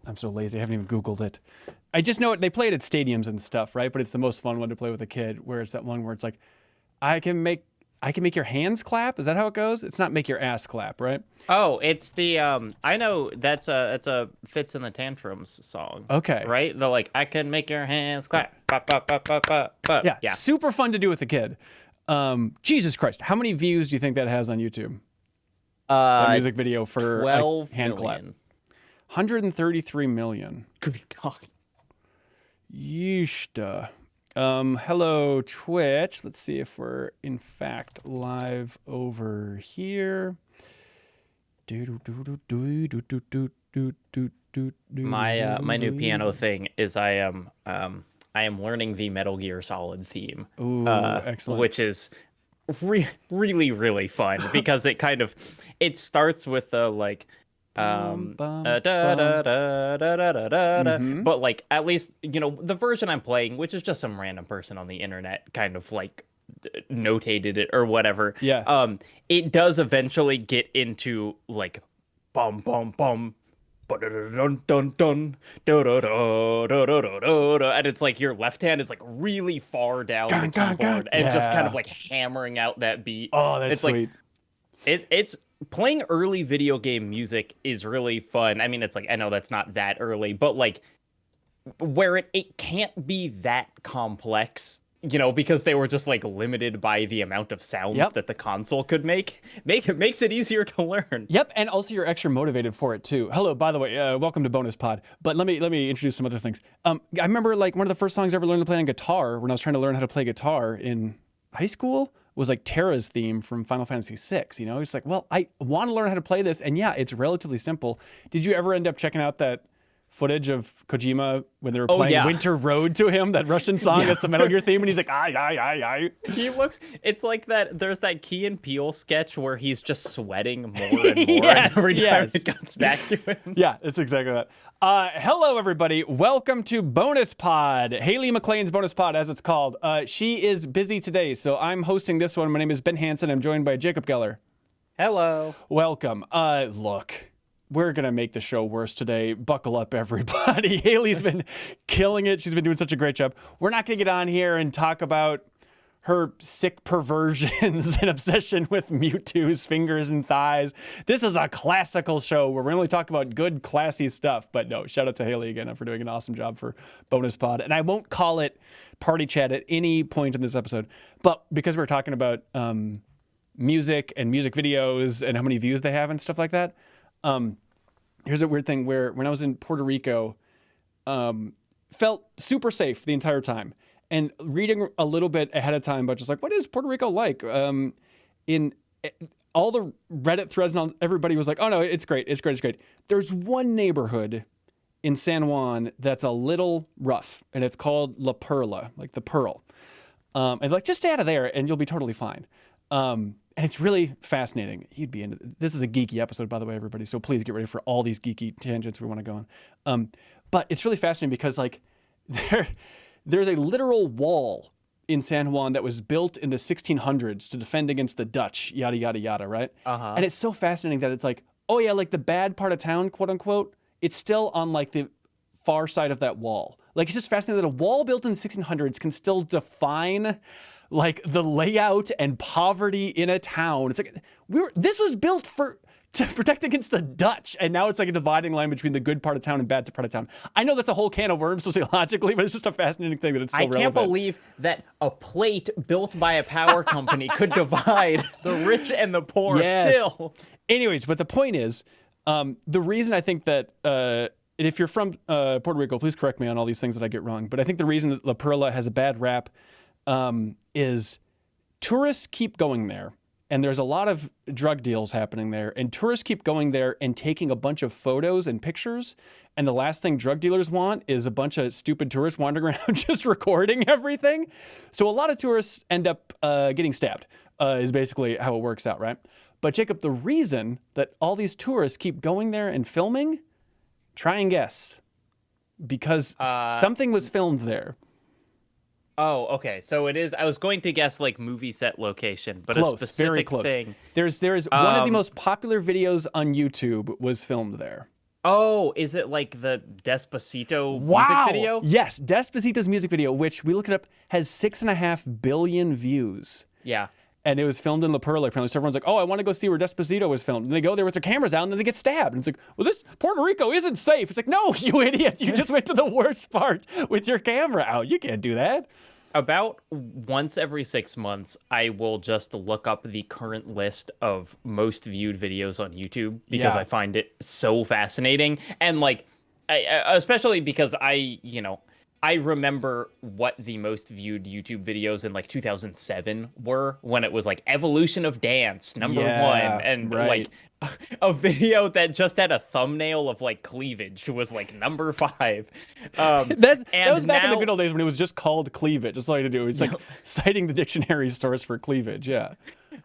I'm so lazy. I haven't even Googled it. I just know it. They play it at stadiums and stuff, right? But it's the most fun one to play with a kid. Where it's that one where it's like, I can make your hands clap. Is that how it goes? It's not make your ass clap, right? Oh, it's the I know that's a Fits in the Tantrums song. Okay. Right? The like I can make your hands clap. Ba, ba, ba, ba, ba, ba. Yeah, Yeah. super fun to do with a kid. Jesus Christ, how many views do you think that has on YouTube? That music video for 12 hand clap. million. 133 million. Good God. Yeesh. Hello, Twitch. Let's see if we're in fact live over here. My new piano thing is I am learning the Metal Gear Solid theme. Ooh, excellent. Which is really fun because it starts with the like but like at least the version I'm playing, which is just some random person on the internet kind of like notated it or whatever. Yeah. It does eventually get into like bum bum bum dun dun dun and it's like your left hand is like really far down the keyboard and just kind of like hammering out that beat. Oh, that's sweet. Like, it's playing early video game music is really fun. I mean, it's like I know that's not that early, but like where it can't be that complex, because they were just like limited by the amount of sounds that the console could make it makes it easier to learn. Yep, and also you're extra motivated for it too. Hello, by the way, welcome to Bonus Pod. But let me introduce some other things. I remember like one of the first songs I ever learned to play on guitar when I was trying to learn how to play guitar in high school was like Terra's theme from Final Fantasy VI. It's like, well, I want to learn how to play this, and yeah, it's relatively simple. Did you ever end up checking out that footage of Kojima when they were playing Winter Road to him, that Russian song that's the Metal Gear theme, and he's like, I. It's like that, there's that Key and Peele sketch where he's just sweating more and more every time it comes back to him. Yeah, it's exactly that. Hello, everybody. Welcome to Bonus Pod, Haley McLean's Bonus Pod, as it's called. She is busy today, so I'm hosting this one. My name is Ben Hansen. I'm joined by Jacob Geller. Hello. Welcome. Look. We're going to make the show worse today. Buckle up, everybody. Haley's been killing it. She's been doing such a great job. We're not going to get on here and talk about her sick perversions and obsession with Mewtwo's fingers and thighs. This is a classical show where we only talk about good, classy stuff. But no, shout out to Haley again for doing an awesome job for Bonus Pod. And I won't call it Party Chat at any point in this episode. But because we're talking about music and music videos and how many views they have and stuff like that, here's a weird thing where when I was in Puerto Rico, felt super safe the entire time. And reading a little bit ahead of time, but just like, what is Puerto Rico like? In all the Reddit threads, and everybody was like, oh no, it's great. It's great. It's great. There's one neighborhood in San Juan that's a little rough, and it's called La Perla, like the Pearl. And like, just stay out of there and you'll be totally fine. And it's really fascinating. This is a geeky episode, by the way, everybody. So please get ready for all these geeky tangents we want to go on. But it's really fascinating because like there's a literal wall in San Juan that was built in the 1600s to defend against the Dutch, yada, yada, yada, right? Uh-huh. And it's so fascinating that it's like, oh yeah, like the bad part of town, quote unquote, it's still on like the far side of that wall. Like it's just fascinating that a wall built in the 1600s can still define like the layout and poverty in a town. It's like this was built to protect against the Dutch, and now it's like a dividing line between the good part of town and bad part of town. I know that's a whole can of worms sociologically, but it's just a fascinating thing that it's still relevant. I can't believe that a plate built by a power company could divide the rich and the poor still. Anyways, but the point is, the reason I think that, and if you're from Puerto Rico, please correct me on all these things that I get wrong, but I think the reason that La Perla has a bad rap is tourists keep going there, and there's a lot of drug deals happening there, and tourists keep going there and taking a bunch of photos and pictures, and the last thing drug dealers want is a bunch of stupid tourists wandering around just recording everything. So a lot of tourists end up getting stabbed, is basically how it works out, right? But Jacob, the reason that all these tourists keep going there and filming, try and guess. Because something was filmed there. Oh, okay. So it is. I was going to guess like movie set location, but close, a specific very close. thing. There is one of the most popular videos on YouTube was filmed there. Oh, is it like the Despacito music Wow. video? Yes, Despacito's music video, which we looked it up, has 6.5 billion views. Yeah. And it was filmed in La Perla, apparently. So everyone's like, oh, I want to go see where Despacito was filmed. And they go there with their cameras out, and then they get stabbed. And it's like, well, this Puerto Rico isn't safe. It's like, no, you idiot. You just went to the worst part with your camera out. You can't do that. About once every 6 months, I will just look up the current list of most viewed videos on YouTube because Yeah. I find it so fascinating. And like, especially because I remember what the most viewed YouTube videos in like 2007 were when it was like Evolution of Dance, number Yeah, one. And right. like a video that just had a thumbnail of like cleavage was like number 5. That and was back in the now- good old days when it was just called cleavage. That's all you had to do. It's like citing the dictionary source for cleavage. Yeah.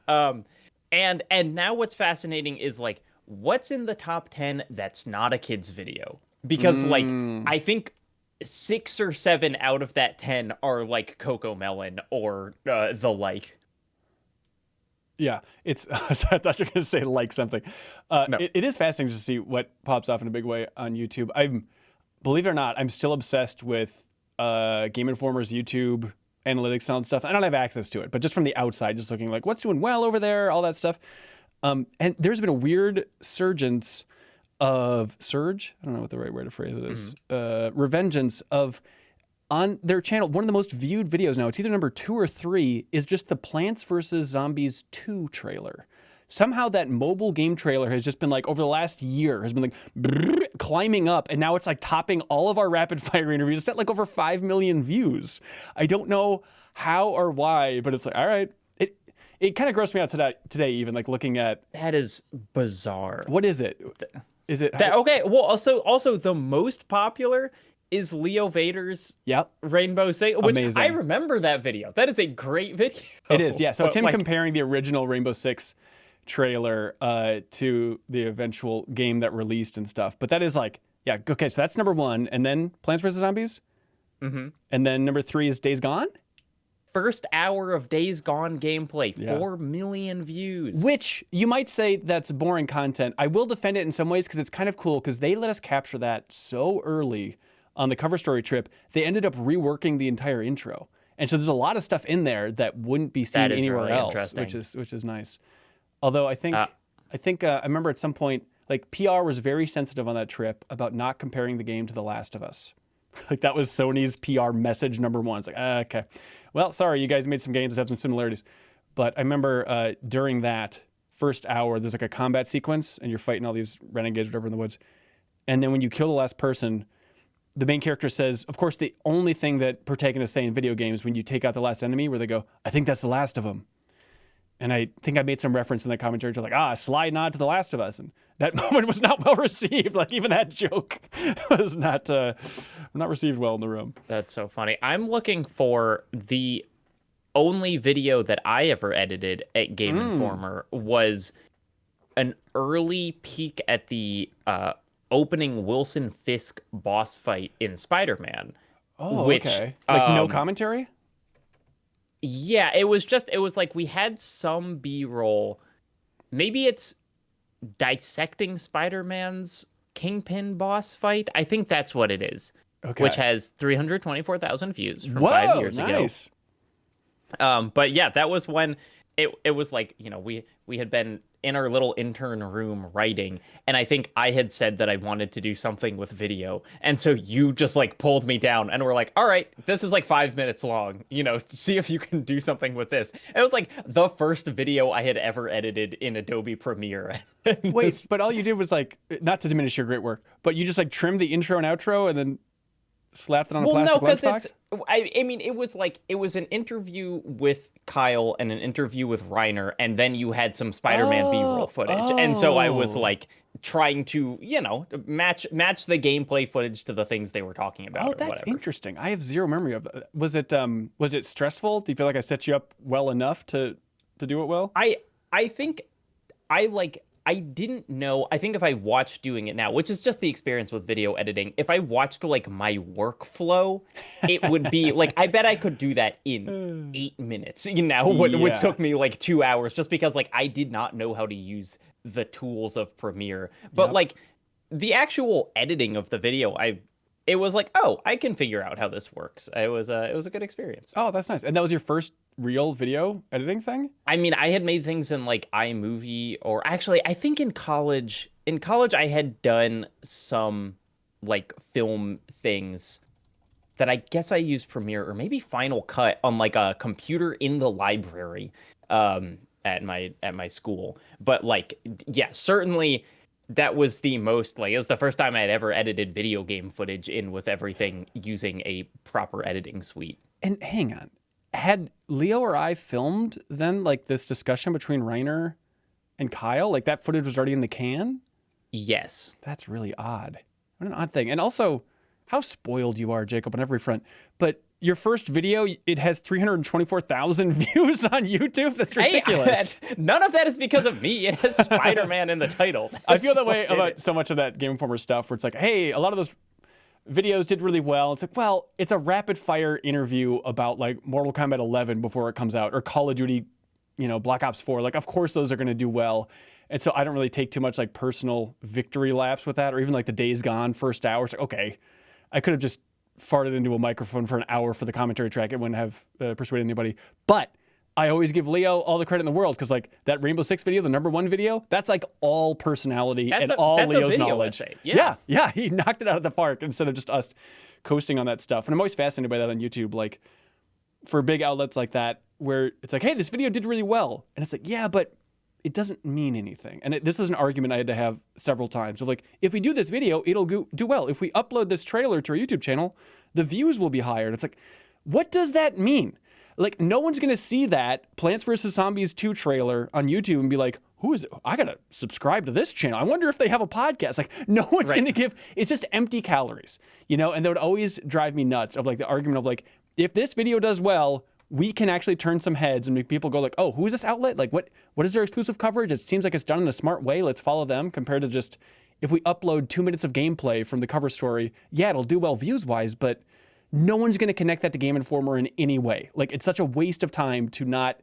And now what's fascinating is like what's in the top 10 that's not a kid's video? Because like I think 6 or 7 out of that 10 are like Coco Melon or the like. Yeah, it's. I thought you were going to say like something. No. It is fascinating to see what pops off in a big way on YouTube. Believe it or not, I'm still obsessed with Game Informer's YouTube analytics and all that stuff. I don't have access to it, but just from the outside, just looking like what's doing well over there, all that stuff. And there's been a weird surge. I don't know what the right word to phrase it is. Revengeance of. On their channel, one of the most viewed videos now, it's either number 2 or 3, is just the Plants vs. Zombies 2 trailer. Somehow that mobile game trailer has just been like, over the last year, has been like climbing up, and now it's like topping all of our rapid fire interviews. It's at like over 5 million views. I don't know how or why, but it's like, all right. It kind of grossed me out today, even like looking at. That is bizarre. What is it? Is it? Okay, well also the most popular is Leo Vader's Yep. Rainbow Six, which Amazing. I remember that video. That is a great video. It is, yeah. So it's But, him like, comparing the original Rainbow Six trailer to the eventual game that released and stuff. But that is like, yeah, okay, so that's number 1. And then Plants vs. Zombies? Mm-hmm. And then number 3 is Days Gone? first hour of Days Gone gameplay, Yeah. 4 million views. Which you might say that's boring content. I will defend it in some ways because it's kind of cool because they let us capture that so early on the cover story trip. They ended up reworking the entire intro. And so there's a lot of stuff in there that wouldn't be seen That is anywhere really else, interesting. which is nice. Although I think I remember at some point, like PR was very sensitive on that trip about not comparing the game to The Last of Us. Like that was Sony's PR message number 1. It's like, okay, well, sorry, you guys made some games that have some similarities. But I remember during that first hour, there's like a combat sequence and you're fighting all these renegades, whatever, in the woods. And then when you kill the last person, the main character says, of course, the only thing that protagonists say in video games when you take out the last enemy, where they go, I think that's the last of them. And I think I made some reference in the commentary to like, a sly nod to The Last of Us. And that moment was not well received. Like even that joke was not received well in the room. That's so funny. I'm looking for the only video that I ever edited at Game Informer was an early peek at the opening Wilson Fisk boss fight in Spider-Man. Oh, which, okay. Like no commentary? Yeah, it was like we had some B-roll. Maybe it's dissecting Spider-Man's Kingpin boss fight. I think that's what it is. Okay. Which has 324,000 views from Whoa, 5 years nice. ago. But yeah, that was when it was like, we had been in our little intern room writing, and I think I had said that I wanted to do something with video, and so you just like pulled me down and were like, all right, this is like 5 minutes long, see if you can do something with this. It was like the first video I had ever edited in Adobe Premiere. Wait, but all you did was like, not to diminish your great work, but you just like trimmed the intro and outro and then slapped it on a plastic lunchbox? I mean, it was an interview with Kyle and an interview with Reiner, and then you had some Spider-Man B-roll footage. And so I was like trying to, match the gameplay footage to the things they were talking about. Oh, or that's whatever. interesting. I have zero memory of that. Was it stressful? Do you feel like I set you up well enough to do it well? I think I didn't know. I think if I watched doing it now, which is just the experience with video editing, if I watched like my workflow, it would be like, I bet I could do that in 8 minutes, which took me like 2 hours just because like I did not know how to use the tools of Premiere. But Yep. like the actual editing of the video, it was like, oh, I can figure out how this works. It was a good experience. Oh, that's nice. And that was your first real video editing thing? I mean, I had made things in like iMovie, or actually, I think in college. In college, I had done some like film things that I guess I used Premiere or maybe Final Cut on like a computer in the library at my school. But like, yeah, certainly that was the most like it was the first time I had ever edited video game footage in with everything using a proper editing suite. And hang on. Had Leo or I filmed then like this discussion between Reiner and Kyle? Like that footage was already in the can? Yes. That's really odd. What an odd thing. And also, how spoiled you are, Jacob, on every front. But your first video, it has 324,000 views on YouTube. That's ridiculous. Hey, none of that is because of me. It has Spider-Man in the title. I feel that way about so much of that Game Informer stuff where it's like, hey, a lot of those videos did really well. It's like, well, it's a rapid fire interview about like Mortal Kombat 11 before it comes out, or Call of Duty, Black Ops 4. Like, of course those are going to do well. And so I don't really take too much like personal victory laps with that, or even like the Days Gone first hour. It's like, okay, I could have just farted into a microphone for an hour for the commentary track. It wouldn't have persuaded anybody. But I always give Leo all the credit in the world because like that Rainbow Six video, the #1 video, that's like all personality and all Leo's knowledge. Yeah, he knocked it out of the park instead of just us coasting on that stuff. And I'm always fascinated by that on YouTube, like for big outlets like that, where it's like, hey, this video did really well. And it's like, yeah, but it doesn't mean anything. And this is an argument I had to have several times. So like, if we do this video, it'll do well. If we upload this trailer to our YouTube channel, the views will be higher. And it's like, what does that mean? Like, no one's going to see that Plants vs. Zombies 2 trailer on YouTube and be like, who is it? I got to subscribe to this channel. I wonder if they have a podcast. Like, no one's going to give, it's just empty calories, And that would always drive me nuts of like the argument of like, if this video does well, we can actually turn some heads and make people go like, oh, who is this outlet? Like, what is their exclusive coverage? It seems like it's done in a smart way. Let's follow them, compared to just if we upload 2 minutes of gameplay from the cover story, yeah, it'll do well views-wise, but no one's going to connect that to Game Informer in any way. Like, it's such a waste of time to not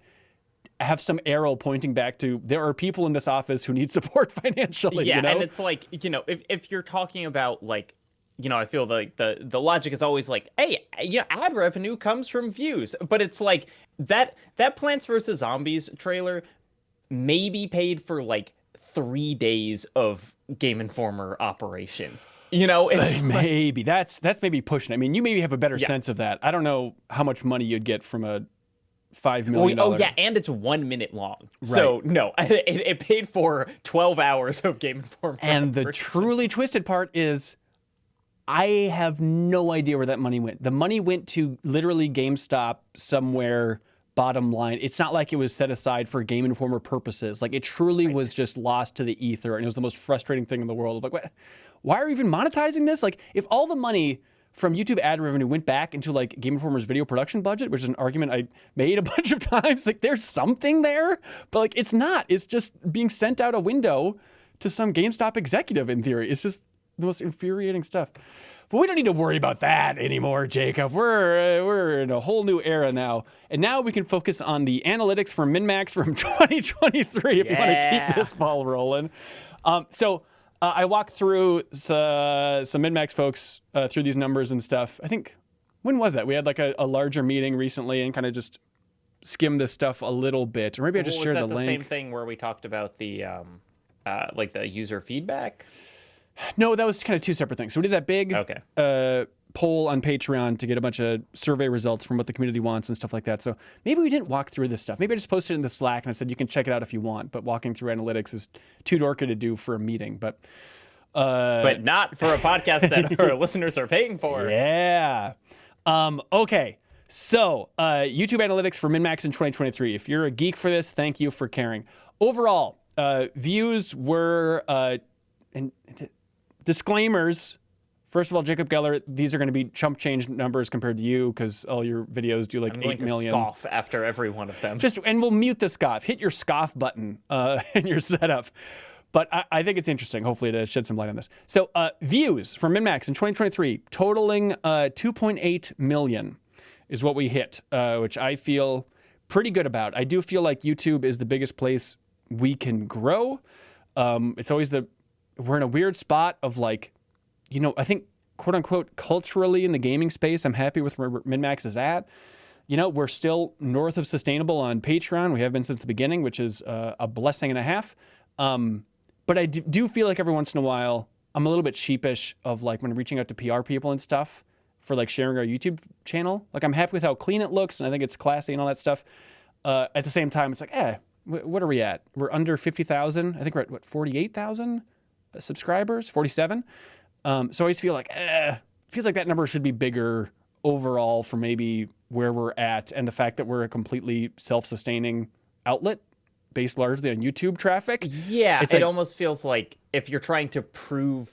have some arrow pointing back to there are people in this office who need support financially. Yeah, and it's like, if you're talking about like, I feel like the logic is always like, hey, ad revenue comes from views. But it's like that Plants vs. Zombies trailer maybe paid for like 3 days of Game Informer operation. It's maybe that's maybe pushing it. I mean, you maybe have a better sense of that. I don't know how much money you'd get from a $5 million. Oh yeah, and it's 1 minute long. Right. So no, it paid for 12 hours of Game Informer. And the truly twisted part is, I have no idea where that money went. The money went to literally GameStop somewhere bottom line. It's not like it was set aside for Game Informer purposes. Like, it truly was just lost to the ether, and it was the most frustrating thing in the world. Like, why are we even monetizing this? Like, if all the money from YouTube ad revenue went back into like Game Informer's video production budget, which is an argument I made a bunch of times, like there's something there, but like it's not. It's just being sent out a window to some GameStop executive in theory. It's just the most infuriating stuff. But we don't need to worry about that anymore, Jacob. We're in a whole new era now. And now we can focus on the analytics for MinMax from 2023 if you want to keep this ball rolling. I walked through some MinMax folks through these numbers and stuff. I think, when was that? We had like a larger meeting recently and kind of just skimmed this stuff a little bit. Or maybe I just shared the link. Was that the same thing where we talked about the like the user feedback? No, that was kind of two separate things. So we did that big poll on Patreon to get a bunch of survey results from what the community wants and stuff like that. So maybe we didn't walk through this stuff. Maybe I just posted it in the Slack and I said, you can check it out if you want. But walking through analytics is too dorky to do for a meeting. But not for a podcast that our listeners are paying for. Yeah. Okay. So YouTube analytics for MinMax in 2023. If you're a geek for this, thank you for caring. Overall, views were... disclaimers. First of all, Jacob Geller, these are going to be chump change numbers compared to you because all your videos do like 8 million. I'm going to scoff after every one of them. And we'll mute the scoff. Hit your scoff button in your setup. But I think it's interesting, hopefully, to shed some light on this. So views from MinMax in 2023, totaling 2.8 million is what we hit, which I feel pretty good about. I do feel like YouTube is the biggest place we can grow. It's always the we're in a weird spot of like, I think quote unquote culturally in the gaming space, I'm happy with where MinMax is at. We're still north of sustainable on Patreon. We have been since the beginning, which is a blessing and a half. But I do feel like every once in a while, I'm a little bit sheepish of like when reaching out to PR people and stuff for like sharing our YouTube channel. Like I'm happy with how clean it looks and I think it's classy and all that stuff. At the same time, it's like, what are we at? We're under 50,000. I think we're at 48,000 subscribers, 47. So I always feel like, feels like that number should be bigger overall for maybe where we're at and the fact that we're a completely self-sustaining outlet based largely on YouTube traffic. Yeah, it almost feels like if you're trying to prove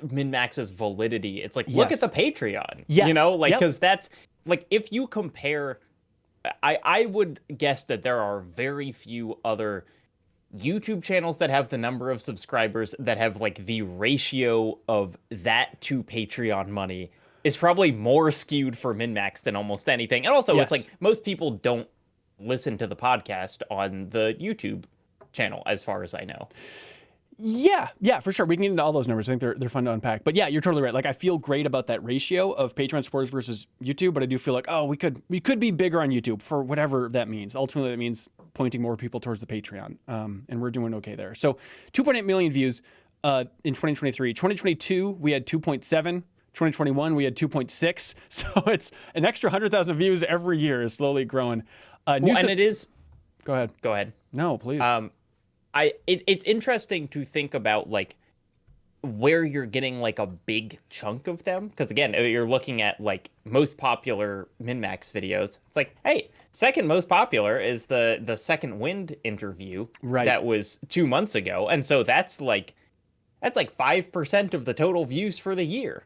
MinMax's validity, it's like, look at the Patreon. Yes. Because that's, like, if you compare, I would guess that there are very few other YouTube channels that have the number of subscribers that have, like, the ratio of that to Patreon money is probably more skewed for MinMax than almost anything. And also, it's like, most people don't listen to the podcast on the YouTube channel, as far as I know. Yeah, for sure. We can get into all those numbers. I think they're fun to unpack. But yeah, you're totally right. Like I feel great about that ratio of Patreon supporters versus YouTube, but I do feel like, we could be bigger on YouTube for whatever that means. Ultimately, that means pointing more people towards the Patreon, and we're doing okay there. So 2.8 million views in 2023. 2022, we had 2.7. 2021, we had 2.6. So it's an extra 100,000 views every year is slowly growing. And it is... Go ahead. No, please. It's interesting to think about like where you're getting like a big chunk of them, because again, you're looking at like most popular MinMax videos. It's like, hey, second most popular is the Second Wind interview that was 2 months ago, and so that's like 5% of the total views for the year.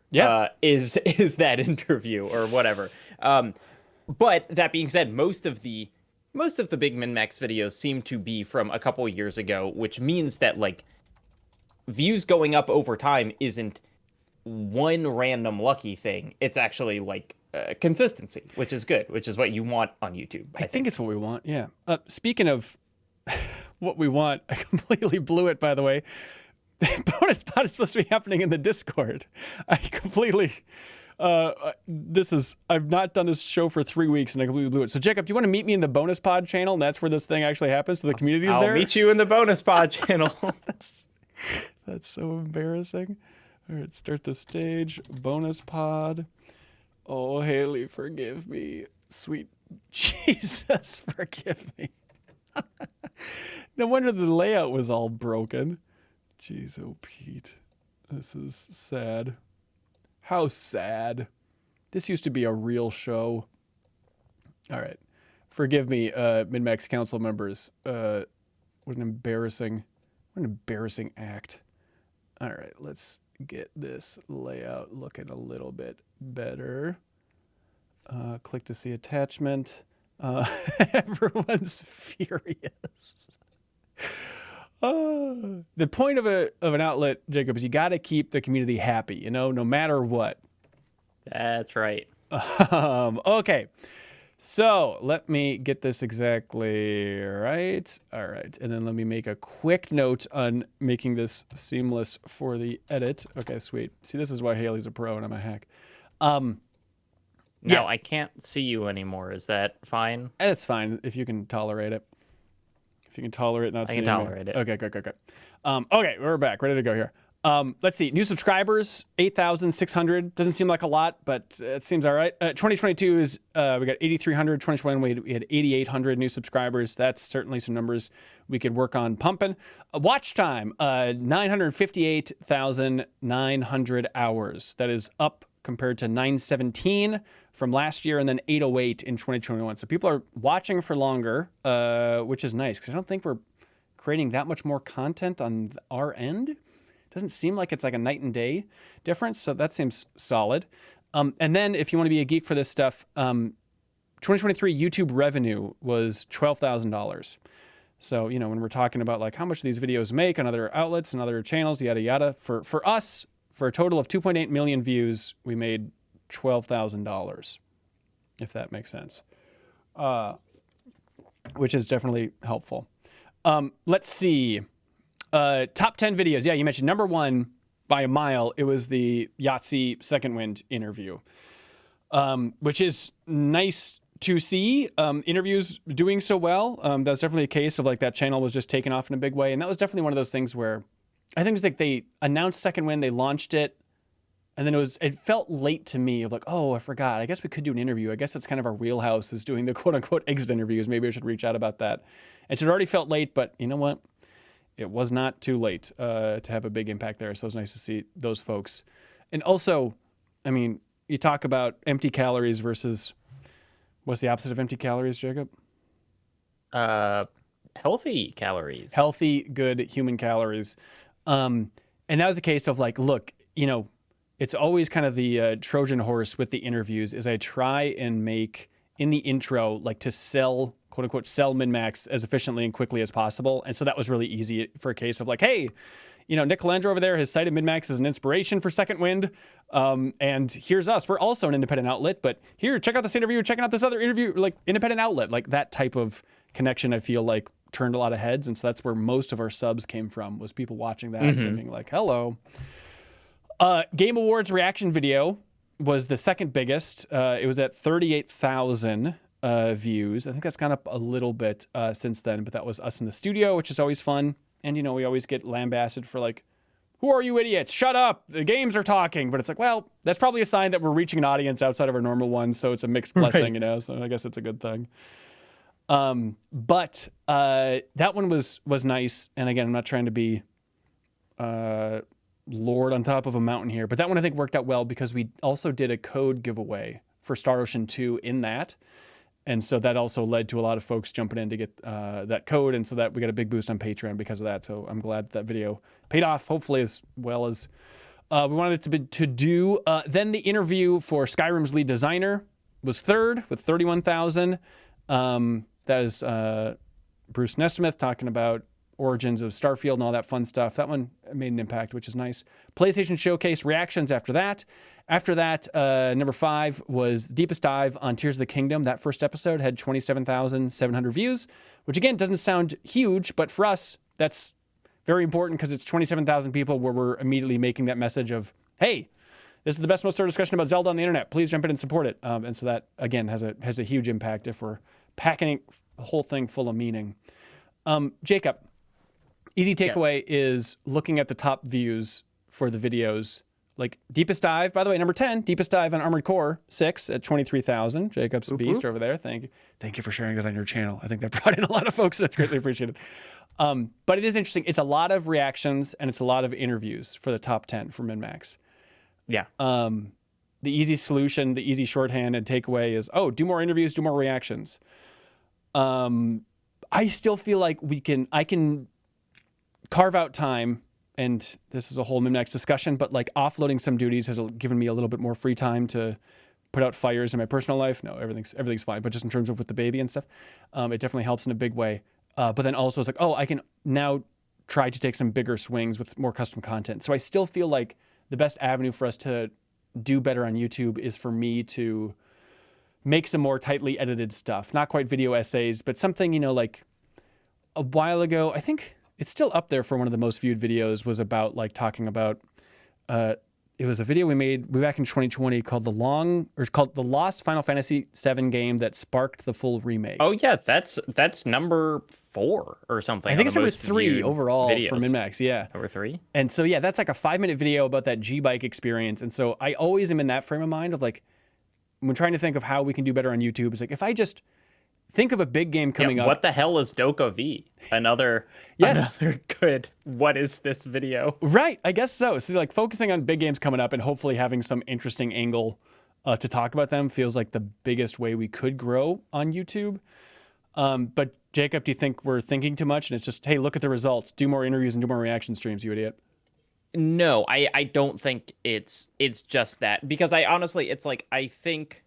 Is that interview or whatever. But that being said, most of the big MinMax videos seem to be from a couple years ago, which means that like views going up over time isn't one random lucky thing. It's actually like consistency, which is good, which is what you want on YouTube. I think it's what we want. Yeah. Speaking of what we want, I completely blew it, by the way. Bonus pod is supposed to be happening in the Discord. I completely... I've not done this show for 3 weeks and I completely blew it. So Jacob, do you want to meet me in the bonus pod channel? And that's where this thing actually happens. So the community's there. I'll meet you in the bonus pod channel. That's so embarrassing. All right, start the stage. Bonus pod. Oh, Haley, forgive me. Sweet Jesus, forgive me. No wonder the layout was all broken. Jeez, oh Pete. This is sad. How sad. This used to be a real show. All right. Forgive me, MinMax Council members. What an embarrassing act. All right, let's get this layout looking a little bit better. Click to see attachment. Everyone's furious. The point of an outlet, Jacob, is you got to keep the community happy, no matter what. That's right. Okay. So let me get this exactly right. All right. And then let me make a quick note on making this seamless for the edit. Okay, sweet. See, this is why Haley's a pro and I'm a hack. Yes. I can't see you anymore. Is that fine? It's fine if you can tolerate it. If you can tolerate not seeing me. I can tolerate it. Okay, good. Okay, we're back. Ready to go here. Let's see. New subscribers, 8,600. Doesn't seem like a lot, but it seems all right. 2022 is, we got 8,300. 2021, we had 8,800 new subscribers. That's certainly some numbers we could work on pumping. Watch time, 958,900 hours. That is up compared to 917 from last year and then 808 in 2021. So people are watching for longer, which is nice because I don't think we're creating that much more content on our end. Doesn't seem like it's like a night and day difference. So that seems solid. And then if you want to be a geek for this stuff, 2023 YouTube revenue was $12,000. So, when we're talking about like how much these videos make on other outlets and other channels, yada, yada, for us, for a total of 2.8 million views, we made $12,000, if that makes sense, which is definitely helpful. Let's see. top 10 videos. Yeah, you mentioned number one by a mile. It was the Yahtzee Second Wind interview, which is nice to see. Interviews doing so well. That's definitely a case of like that channel was just taken off in a big way. And that was definitely one of those things where I think it was like they announced Second Wind, they launched it, and then it felt late to me of like, oh, I forgot. I guess we could do an interview. I guess that's kind of our wheelhouse is doing the quote unquote exit interviews. Maybe I should reach out about that. And so it already felt late, but you know what? It was not too late to have a big impact there. So it was nice to see those folks. And also, I mean, you talk about empty calories versus what's the opposite of empty calories, Jacob? Healthy calories. Healthy, good human calories. And that was a case of like, look, you know, it's always kind of the Trojan horse with the interviews is I try and make in the intro, like to sell, quote unquote, sell min-max as efficiently and quickly as possible. And so that was really easy for a case of like, hey, you know, Nick Calandro over there has cited min-max as an inspiration for Second Wind. And here's us. We're also an independent outlet, but here, check out this interview, checking out this other interview, like independent outlet, like that type of connection, I feel like turned a lot of heads. And so that's where most of our subs came from was people watching that and being like, hello. Game Awards reaction video was the second biggest. It was at 38,000 views. I think that's gone up a little bit since then, but that was us in the studio, which is always fun. And, you know, we always get lambasted for like, who are you idiots? Shut up. The games are talking. But it's like, well, that's probably a sign that we're reaching an audience outside of our normal ones. So it's a mixed blessing, you know, so I guess it's a good thing. But that one was nice. And again, I'm not trying to be Lord on top of a mountain here, but that one I think worked out well because we also did a code giveaway for Star Ocean 2 in that. And so that also led to a lot of folks jumping in to get that code. And so that we got a big boost on Patreon because of that. So I'm glad that video paid off, hopefully as well as we wanted it to do. Then the interview for Skyrim's lead designer was third with 31,000. That is Bruce Nesmith talking about origins of Starfield and all that fun stuff. That one made an impact, which is nice. PlayStation Showcase reactions after that. After that, number 5 was Deepest Dive on Tears of the Kingdom. That first episode had 27,700 views, which again doesn't sound huge, but for us, that's very important because it's 27,000 people where we're immediately making that message of, hey, this is the best most thorough discussion about Zelda on the internet. Please jump in and support it. And so that, again, has a huge impact if we're packing the whole thing full of meaning. Jacob, easy takeaway is looking at the top views for the videos. Like Deepest Dive, by the way, number 10, Deepest Dive on Armored Core 6 at 23,000. Jacob's a beast over there. Thank you for sharing that on your channel. I think that brought in a lot of folks. That's greatly appreciated. But it is interesting. It's a lot of reactions and it's a lot of interviews for the top 10 for min-max. Yeah. The easy solution, the easy shorthand and takeaway is, oh, do more interviews, do more reactions. I still feel like I can carve out time, and this is a whole min-max discussion, but like offloading some duties has given me a little bit more free time to put out fires in my personal life. No, everything's fine, but just in terms of with the baby and stuff, it definitely helps in a big way. But then also it's like, oh, I can now try to take some bigger swings with more custom content. So I still feel like the best avenue for us to do better on YouTube is for me to make some more tightly edited stuff. Not quite video essays, but something, you know, like a while ago, I think it's still up there for one of the most viewed videos, was about like talking about, it was a video we made way back in 2020 called The Lost Final Fantasy VII Game that sparked the full remake. Oh yeah, that's number 4 or something. I think it's number 3 overall videos for min-max. Yeah. Number 3. And so, yeah, that's like a 5-minute video about that G-Bike experience. And so I always am in that frame of mind of like, when trying to think of how we can do better on YouTube, it's like, if I just think of a big game coming up. What the hell is Doka V? Another good, what is this video? Right, I guess so. So like focusing on big games coming up and hopefully having some interesting angle to talk about them feels like the biggest way we could grow on YouTube. But Jacob, do you think we're thinking too much? And it's just, hey, look at the results. Do more interviews and do more reaction streams, you idiot. No, I don't think it's just that. Because I honestly, it's like, I think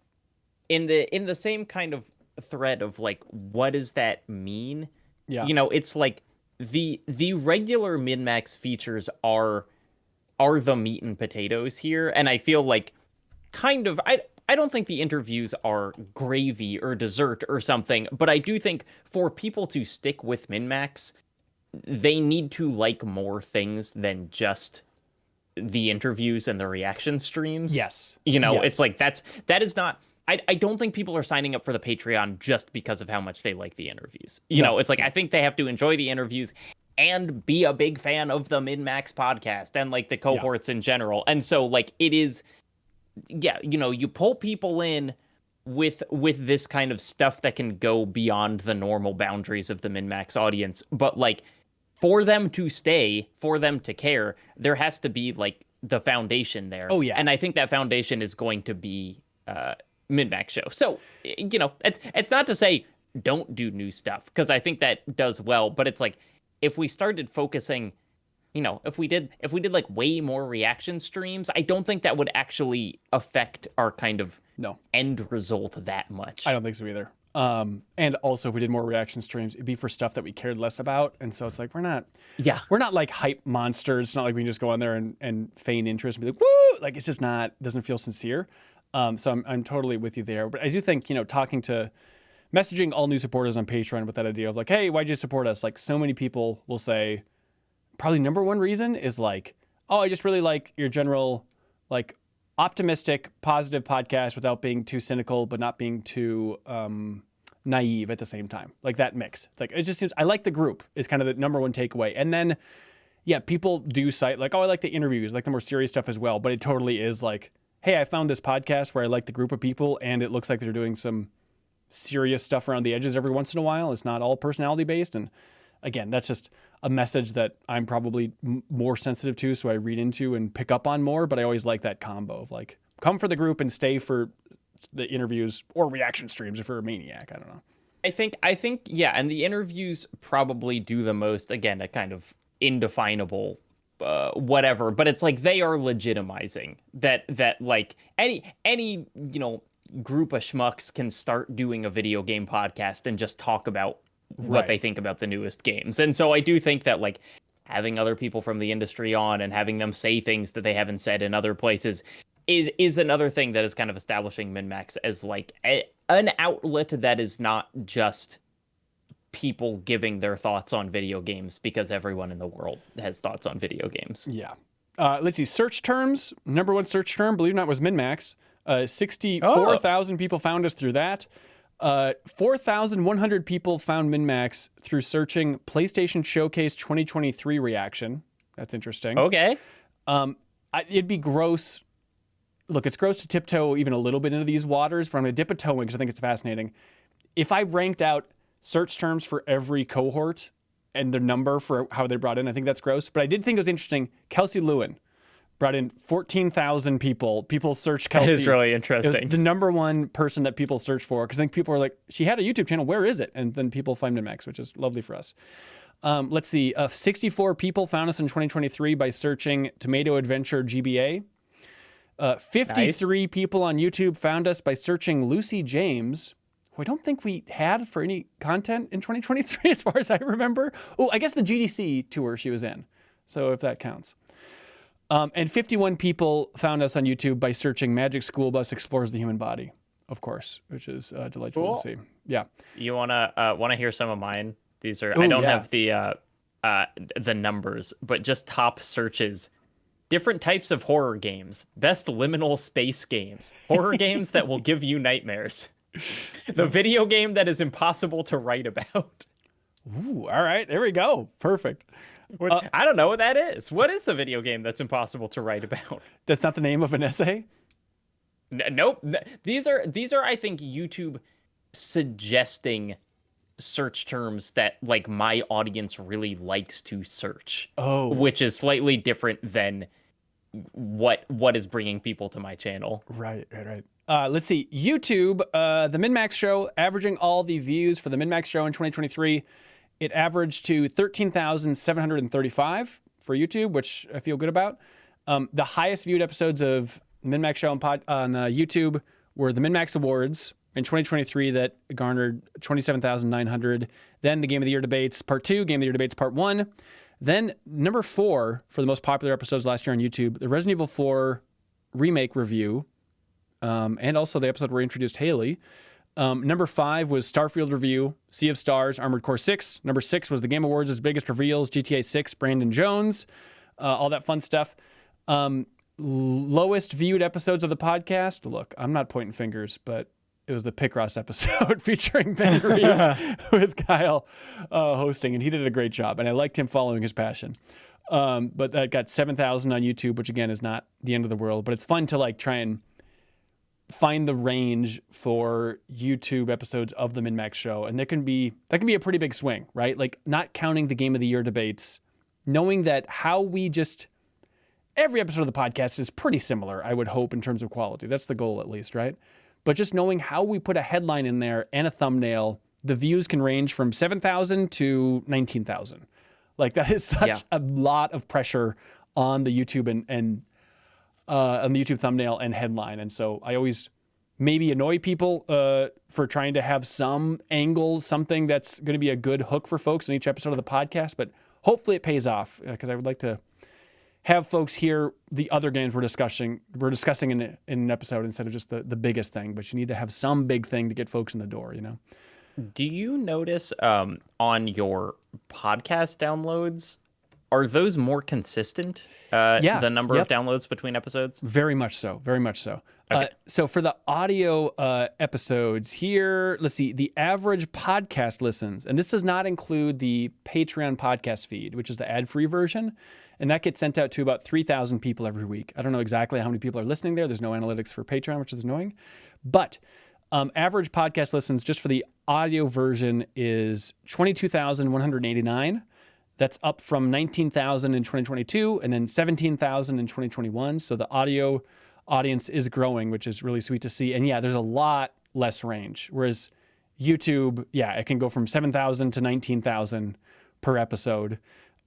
in the same kind of thread of like, what does that mean? Yeah. You know, it's like the regular min-max features are the meat and potatoes here. And I feel like kind of, I don't think the interviews are gravy or dessert or something, but I do think for people to stick with min-max, they need to like more things than just the interviews and the reaction streams. Yes. It's like that is not. I don't think people are signing up for the Patreon just because of how much they like the interviews. It's like I think they have to enjoy the interviews and be a big fan of the Min-Max podcast and like the cohorts in general. And so like it is, you pull people in with this kind of stuff that can go beyond the normal boundaries of the Min-Max audience, but like for them to stay, for them to care, there has to be like the foundation there. Oh yeah. And I think that foundation is going to be Min-Max show. So, it's not to say don't do new stuff, because I think that does well, but it's like if we started focusing, if we did like way more reaction streams, I don't think that would actually affect our kind of end result that much. I don't think so either. And also if we did more reaction streams, it'd be for stuff that we cared less about. And so it's like, we're not like hype monsters. It's not like we can just go on there and feign interest and be like, woo! Like, it's just not, doesn't feel sincere. So I'm totally with you there. But I do think, messaging all new supporters on Patreon with that idea of like, hey, why'd you support us? Like, so many people will say, probably number one reason is like, oh, I just really like your general, like, optimistic, positive podcast without being too cynical, but not being too naive at the same time. Like that mix. It's like, it just seems, I like the group is kind of the number one takeaway. And then, people do cite like, oh, I like the interviews, like the more serious stuff as well. But it totally is like, hey, I found this podcast where I like the group of people and it looks like they're doing some serious stuff around the edges every once in a while. It's not all personality based. And again, that's just a message that I'm probably more sensitive to, so I read into and pick up on more. But I always like that combo of like, come for the group and stay for the interviews or reaction streams if you're a maniac. I don't know. I think, and the interviews probably do the most, again, a kind of indefinable whatever, but it's like they are legitimizing that like any group of schmucks can start doing a video game podcast and just talk about what they think about the newest games. And so I do think that like having other people from the industry on and having them say things that they haven't said in other places is another thing that is kind of establishing Min-Max as like an outlet that is not just people giving their thoughts on video games because everyone in the world has thoughts on video games. Yeah. Let's see. Search terms. Number one search term, believe it or not, was Min-Max. 64,000 people found us through that. 4,100 people found Min-Max through searching PlayStation Showcase 2023 reaction. That's interesting. Okay. It'd be gross. Look, it's gross to tiptoe even a little bit into these waters, but I'm going to dip a toe in because I think it's fascinating. If I ranked out search terms for every cohort and the number for how they brought in, I think that's gross. But I did think it was interesting. Kelsey Lewin brought in 14,000 people. People searched Kelsey. That is really interesting. It was the number one person that people search for, because I think people are like, she had a YouTube channel. Where is it? And then people find Min-Max, which is lovely for us. Let's see. 64 people found us in 2023 by searching Tomato Adventure GBA. 53 people on YouTube found us by searching Lucy James, who I don't think we had for any content in 2023 as far as I remember. Oh, I guess the GDC tour she was in. So if that counts. And 51 people found us on YouTube by searching Magic School Bus Explores the Human Body, of course, which is delightful to see. Yeah. You wanna hear some of mine? These are I don't have the numbers, but just top searches. Different types of horror games. Best liminal space games. Horror games that will give you nightmares. The video game that is impossible to write about. Ooh, all right. There we go. Perfect. Which, I don't know what that is. What is the video game that's impossible to write about? That's not the name of an essay? Nope. These are I think YouTube suggesting search terms that like my audience really likes to search. Oh. Which is slightly different than what is bringing people to my channel. Right. Let's see. YouTube, the Min-Max show, averaging all the views for the Min-Max show in 2023. It averaged to 13,735 for YouTube, which I feel good about. The highest viewed episodes of Min-Max show on YouTube were the Min-Max Awards in 2023 that garnered 27,900. Then the Game of the Year Debates Part 2, Game of the Year Debates Part 1. Then number 4 for the most popular episodes last year on YouTube, the Resident Evil 4 remake review, and also the episode where we introduced Haley. Number 5 was Starfield review, Sea of Stars, Armored Core 6. Number 6 was the Game Awards' biggest reveals, GTA 6, Brandon Jones, all that fun stuff. Lowest viewed episodes of the podcast. Look, I'm not pointing fingers, but it was the Picross episode featuring Ben Reeves with Kyle hosting, and he did a great job, and I liked him following his passion. But that got 7,000 on YouTube, which again is not the end of the world, but it's fun to like try and find the range for YouTube episodes of the Min-Max show. And that can be a pretty big swing, right? Like not counting the Game of the Year debates, knowing that every episode of the podcast is pretty similar, I would hope, in terms of quality. That's the goal at least, right? But just knowing how we put a headline in there and a thumbnail, the views can range from 7,000 to 19,000. Like that is such a lot of pressure on the YouTube and on the YouTube thumbnail and headline. And so I always maybe annoy people for trying to have some angle, something that's going to be a good hook for folks in each episode of the podcast. But hopefully it pays off because I would like to have folks hear the other games we're discussing in an episode instead of just the biggest thing. But you need to have some big thing to get folks in the door, you know? Do you notice on your podcast downloads, are those more consistent? The number of downloads between episodes? Very much so. Very much so. Okay. So for the audio episodes here, let's see, the average podcast listens, and this does not include the Patreon podcast feed, which is the ad-free version, and that gets sent out to about 3,000 people every week. I don't know exactly how many people are listening there. There's no analytics for Patreon, which is annoying. But average podcast listens just for the audio version is 22,189. That's up from 19,000 in 2022 and then 17,000 in 2021. So the audio audience is growing, which is really sweet to see. And yeah, there's a lot less range. Whereas YouTube, it can go from 7,000 to 19,000 per episode.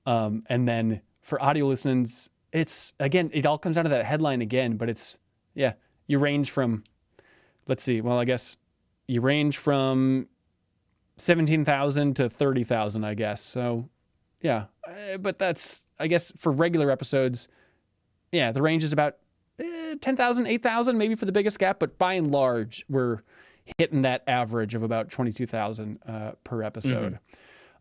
And then for audio listens, it's, again, it all comes down to that headline again, but it's, you range from, let's see, well, I guess you range from 17,000 to 30,000, I guess. So, yeah, but that's, I guess, for regular episodes, the range is about 10,000, 8,000, maybe for the biggest gap. But by and large, we're hitting that average of about 22,000 per episode.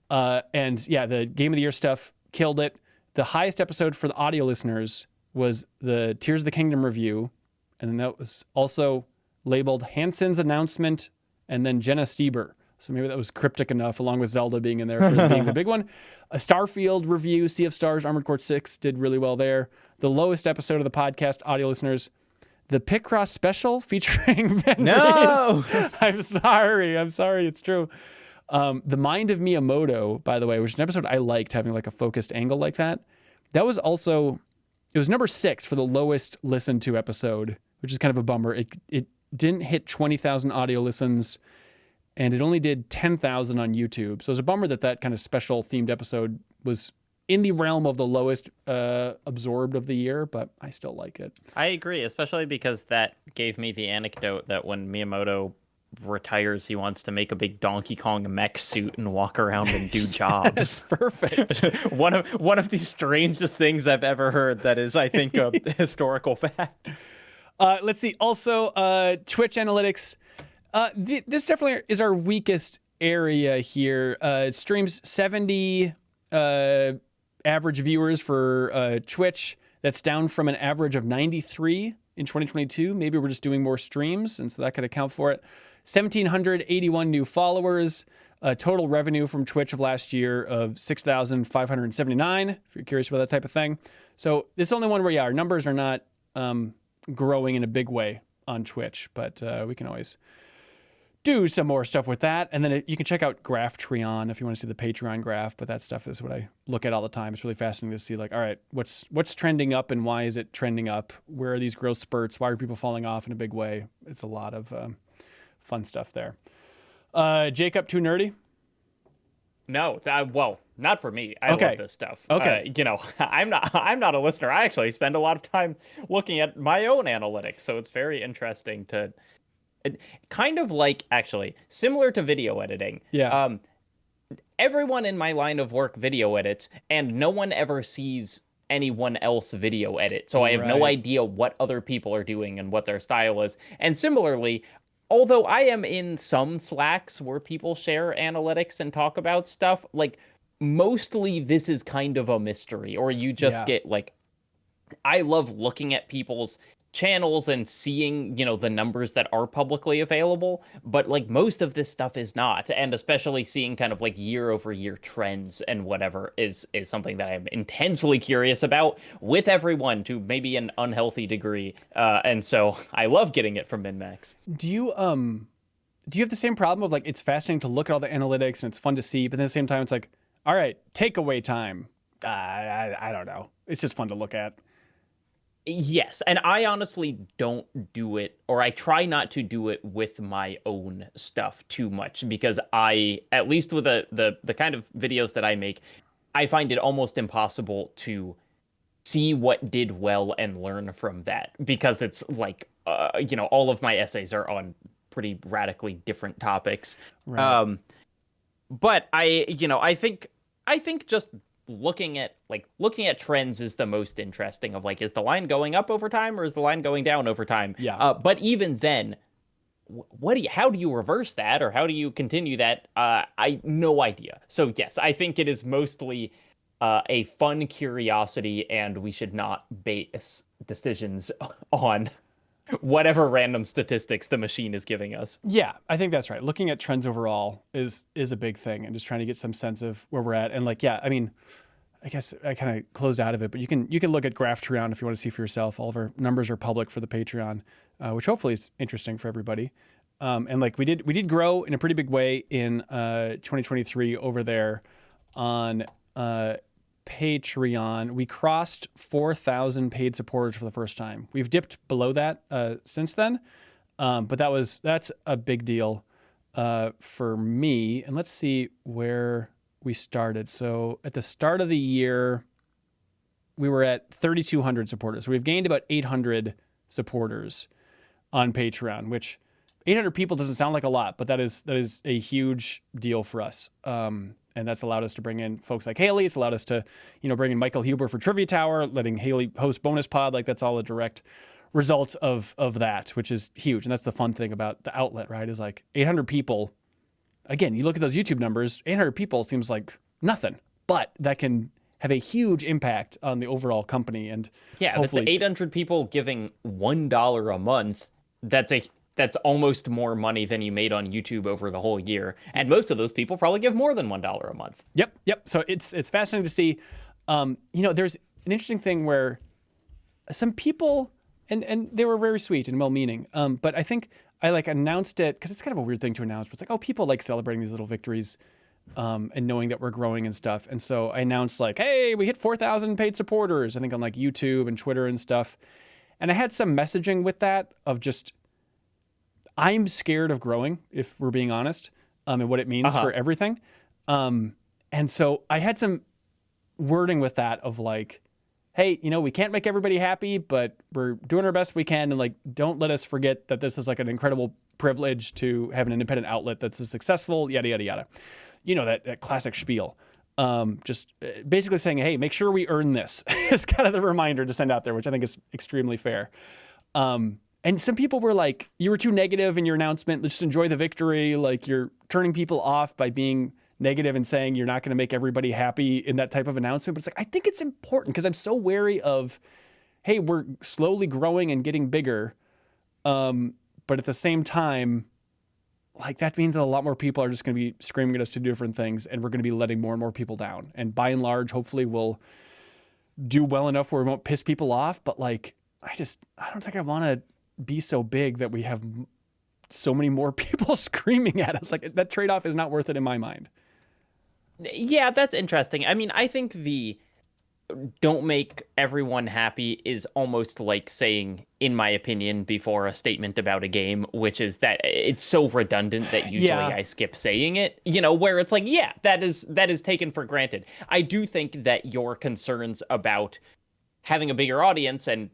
And the Game of the Year stuff killed it. The highest episode for the audio listeners was the Tears of the Kingdom review. And then that was also labeled Hansen's announcement and then Jenna Stieber. So maybe that was cryptic enough, along with Zelda being in there for being the big one. A Starfield review, Sea of Stars, Armored Core 6 did really well there. The lowest episode of the podcast, audio listeners, the Picross special featuring Ben Reeves. I'm sorry, it's true. The Mind of Miyamoto, by the way, which is an episode I liked, having like a focused angle like that. That was also, it was number 6 for the lowest listened to episode, which is kind of a bummer. It didn't hit 20,000 audio listens, and it only did 10,000 on YouTube. So it's a bummer that kind of special themed episode was in the realm of the lowest absorbed of the year, but I still like it. I agree, especially because that gave me the anecdote that when Miyamoto retires, he wants to make a big Donkey Kong mech suit and walk around and do jobs. That's perfect. one of the strangest things I've ever heard that is, I think, a historical fact. Let's see. Also, Twitch analytics. This definitely is our weakest area here. It streams 70 average viewers for Twitch. That's down from an average of 93 in 2022. Maybe we're just doing more streams, and so that could account for it. 1,781 new followers. Total revenue from Twitch of last year of 6,579, if you're curious about that type of thing. So this is only one where, our numbers are not growing in a big way on Twitch, but we can always do some more stuff with that. And then you can check out Graphtreon if you want to see the Patreon graph, but that stuff is what I look at all the time. It's really fascinating to see, like, all right, what's trending up and why is it trending up? Where are these growth spurts? Why are people falling off in a big way? It's a lot of fun stuff there. Jacob, too nerdy? No, well, not for me. I love this stuff. Okay. I'm not a listener. I actually spend a lot of time looking at my own analytics, so it's very interesting to kind of like, actually, similar to video editing. Yeah. Everyone in my line of work video edits, and no one ever sees anyone else video edit. So I have no idea what other people are doing and what their style is. And similarly, although I am in some Slacks where people share analytics and talk about stuff, like mostly this is kind of a mystery, or you just Yeah. get like I love looking at people's channels and seeing, the numbers that are publicly available, but like most of this stuff is not. And especially seeing kind of like year over year trends and whatever is something that I'm intensely curious about with everyone to maybe an unhealthy degree. And so I love getting it from MinMax. Do you have the same problem of like it's fascinating to look at all the analytics and it's fun to see, but at the same time it's like, all right, takeaway time. I don't know. It's just fun to look at. Yes, and I honestly don't do it, or I try not to do it with my own stuff too much because at least with the kind of videos that I make, I find it almost impossible to see what did well and learn from that because it's like, all of my essays are on pretty radically different topics. Right. Um, but I think just looking at trends is the most interesting of like, is the line going up over time or is the line going down over time? Yeah. But even then, how do you reverse that or how do you continue that? I no idea. So yes, I think it is mostly a fun curiosity, and we should not base decisions on whatever random statistics the machine is giving us. Yeah, I think that's right. Looking at trends overall is a big thing, and just trying to get some sense of where we're at. And like, yeah, I mean, I guess I kind of closed out of it, but you can look at Graphtreon if you want to see for yourself. All of our numbers are public for the Patreon, which hopefully is interesting for everybody. And like we did grow in a pretty big way in 2023 over there on Patreon. We crossed 4,000 paid supporters for the first time. We've dipped below that since then, but that's a big deal for me. And let's see where we started. So at the start of the year, we were at 3,200 supporters. So we've gained about 800 supporters on Patreon, which 800 people doesn't sound like a lot, but that is a huge deal for us. And that's allowed us to bring in folks like Haley. It's allowed us to, bring in Michael Huber for Trivia Tower, letting Haley host Bonus Pod. Like that's all a direct result of that, which is huge. And that's the fun thing about the outlet, right? Is like 800 people. Again, you look at those YouTube numbers, 800 people seems like nothing, but that can have a huge impact on the overall company. And Yeah, hopefully, that's 800 people giving $1 a month. That's almost more money than you made on YouTube over the whole year. And most of those people probably give more than $1 a month. Yep. So it's fascinating to see. There's an interesting thing where some people, and they were very sweet and well-meaning, but I think I like announced it because it's kind of a weird thing to announce. But it's like, oh, people like celebrating these little victories, and knowing that we're growing and stuff. And so I announced like, hey, we hit 4,000 paid supporters. I think on like YouTube and Twitter and stuff. And I had some messaging with that of just, I'm scared of growing, if we're being honest, and what it means for everything. And so I had some wording with that of like, hey, we can't make everybody happy, but we're doing our best we can. And like, don't let us forget that this is like an incredible privilege to have an independent outlet that's successful, yada, yada, yada. That classic spiel. Just basically saying, hey, make sure we earn this. It's kind of the reminder to send out there, which I think is extremely fair. And some people were like, you were too negative in your announcement. Let's just enjoy the victory. Like you're turning people off by being negative and saying you're not going to make everybody happy in that type of announcement. But it's like, I think it's important because I'm so wary of, hey, we're slowly growing and getting bigger. But at the same time, like that means that a lot more people are just going to be screaming at us to do different things. And we're going to be letting more and more people down. And by and large, hopefully we'll do well enough where we won't piss people off. But like, I don't think I want to be so big that we have so many more people screaming at us. Like that trade-off is not worth it in my mind. Yeah, that's interesting. I mean, I think the don't make everyone happy is almost like saying, in my opinion, before a statement about a game, which is that it's so redundant that usually I skip saying it, where it's like, yeah, that is taken for granted. I do think that your concerns about having a bigger audience and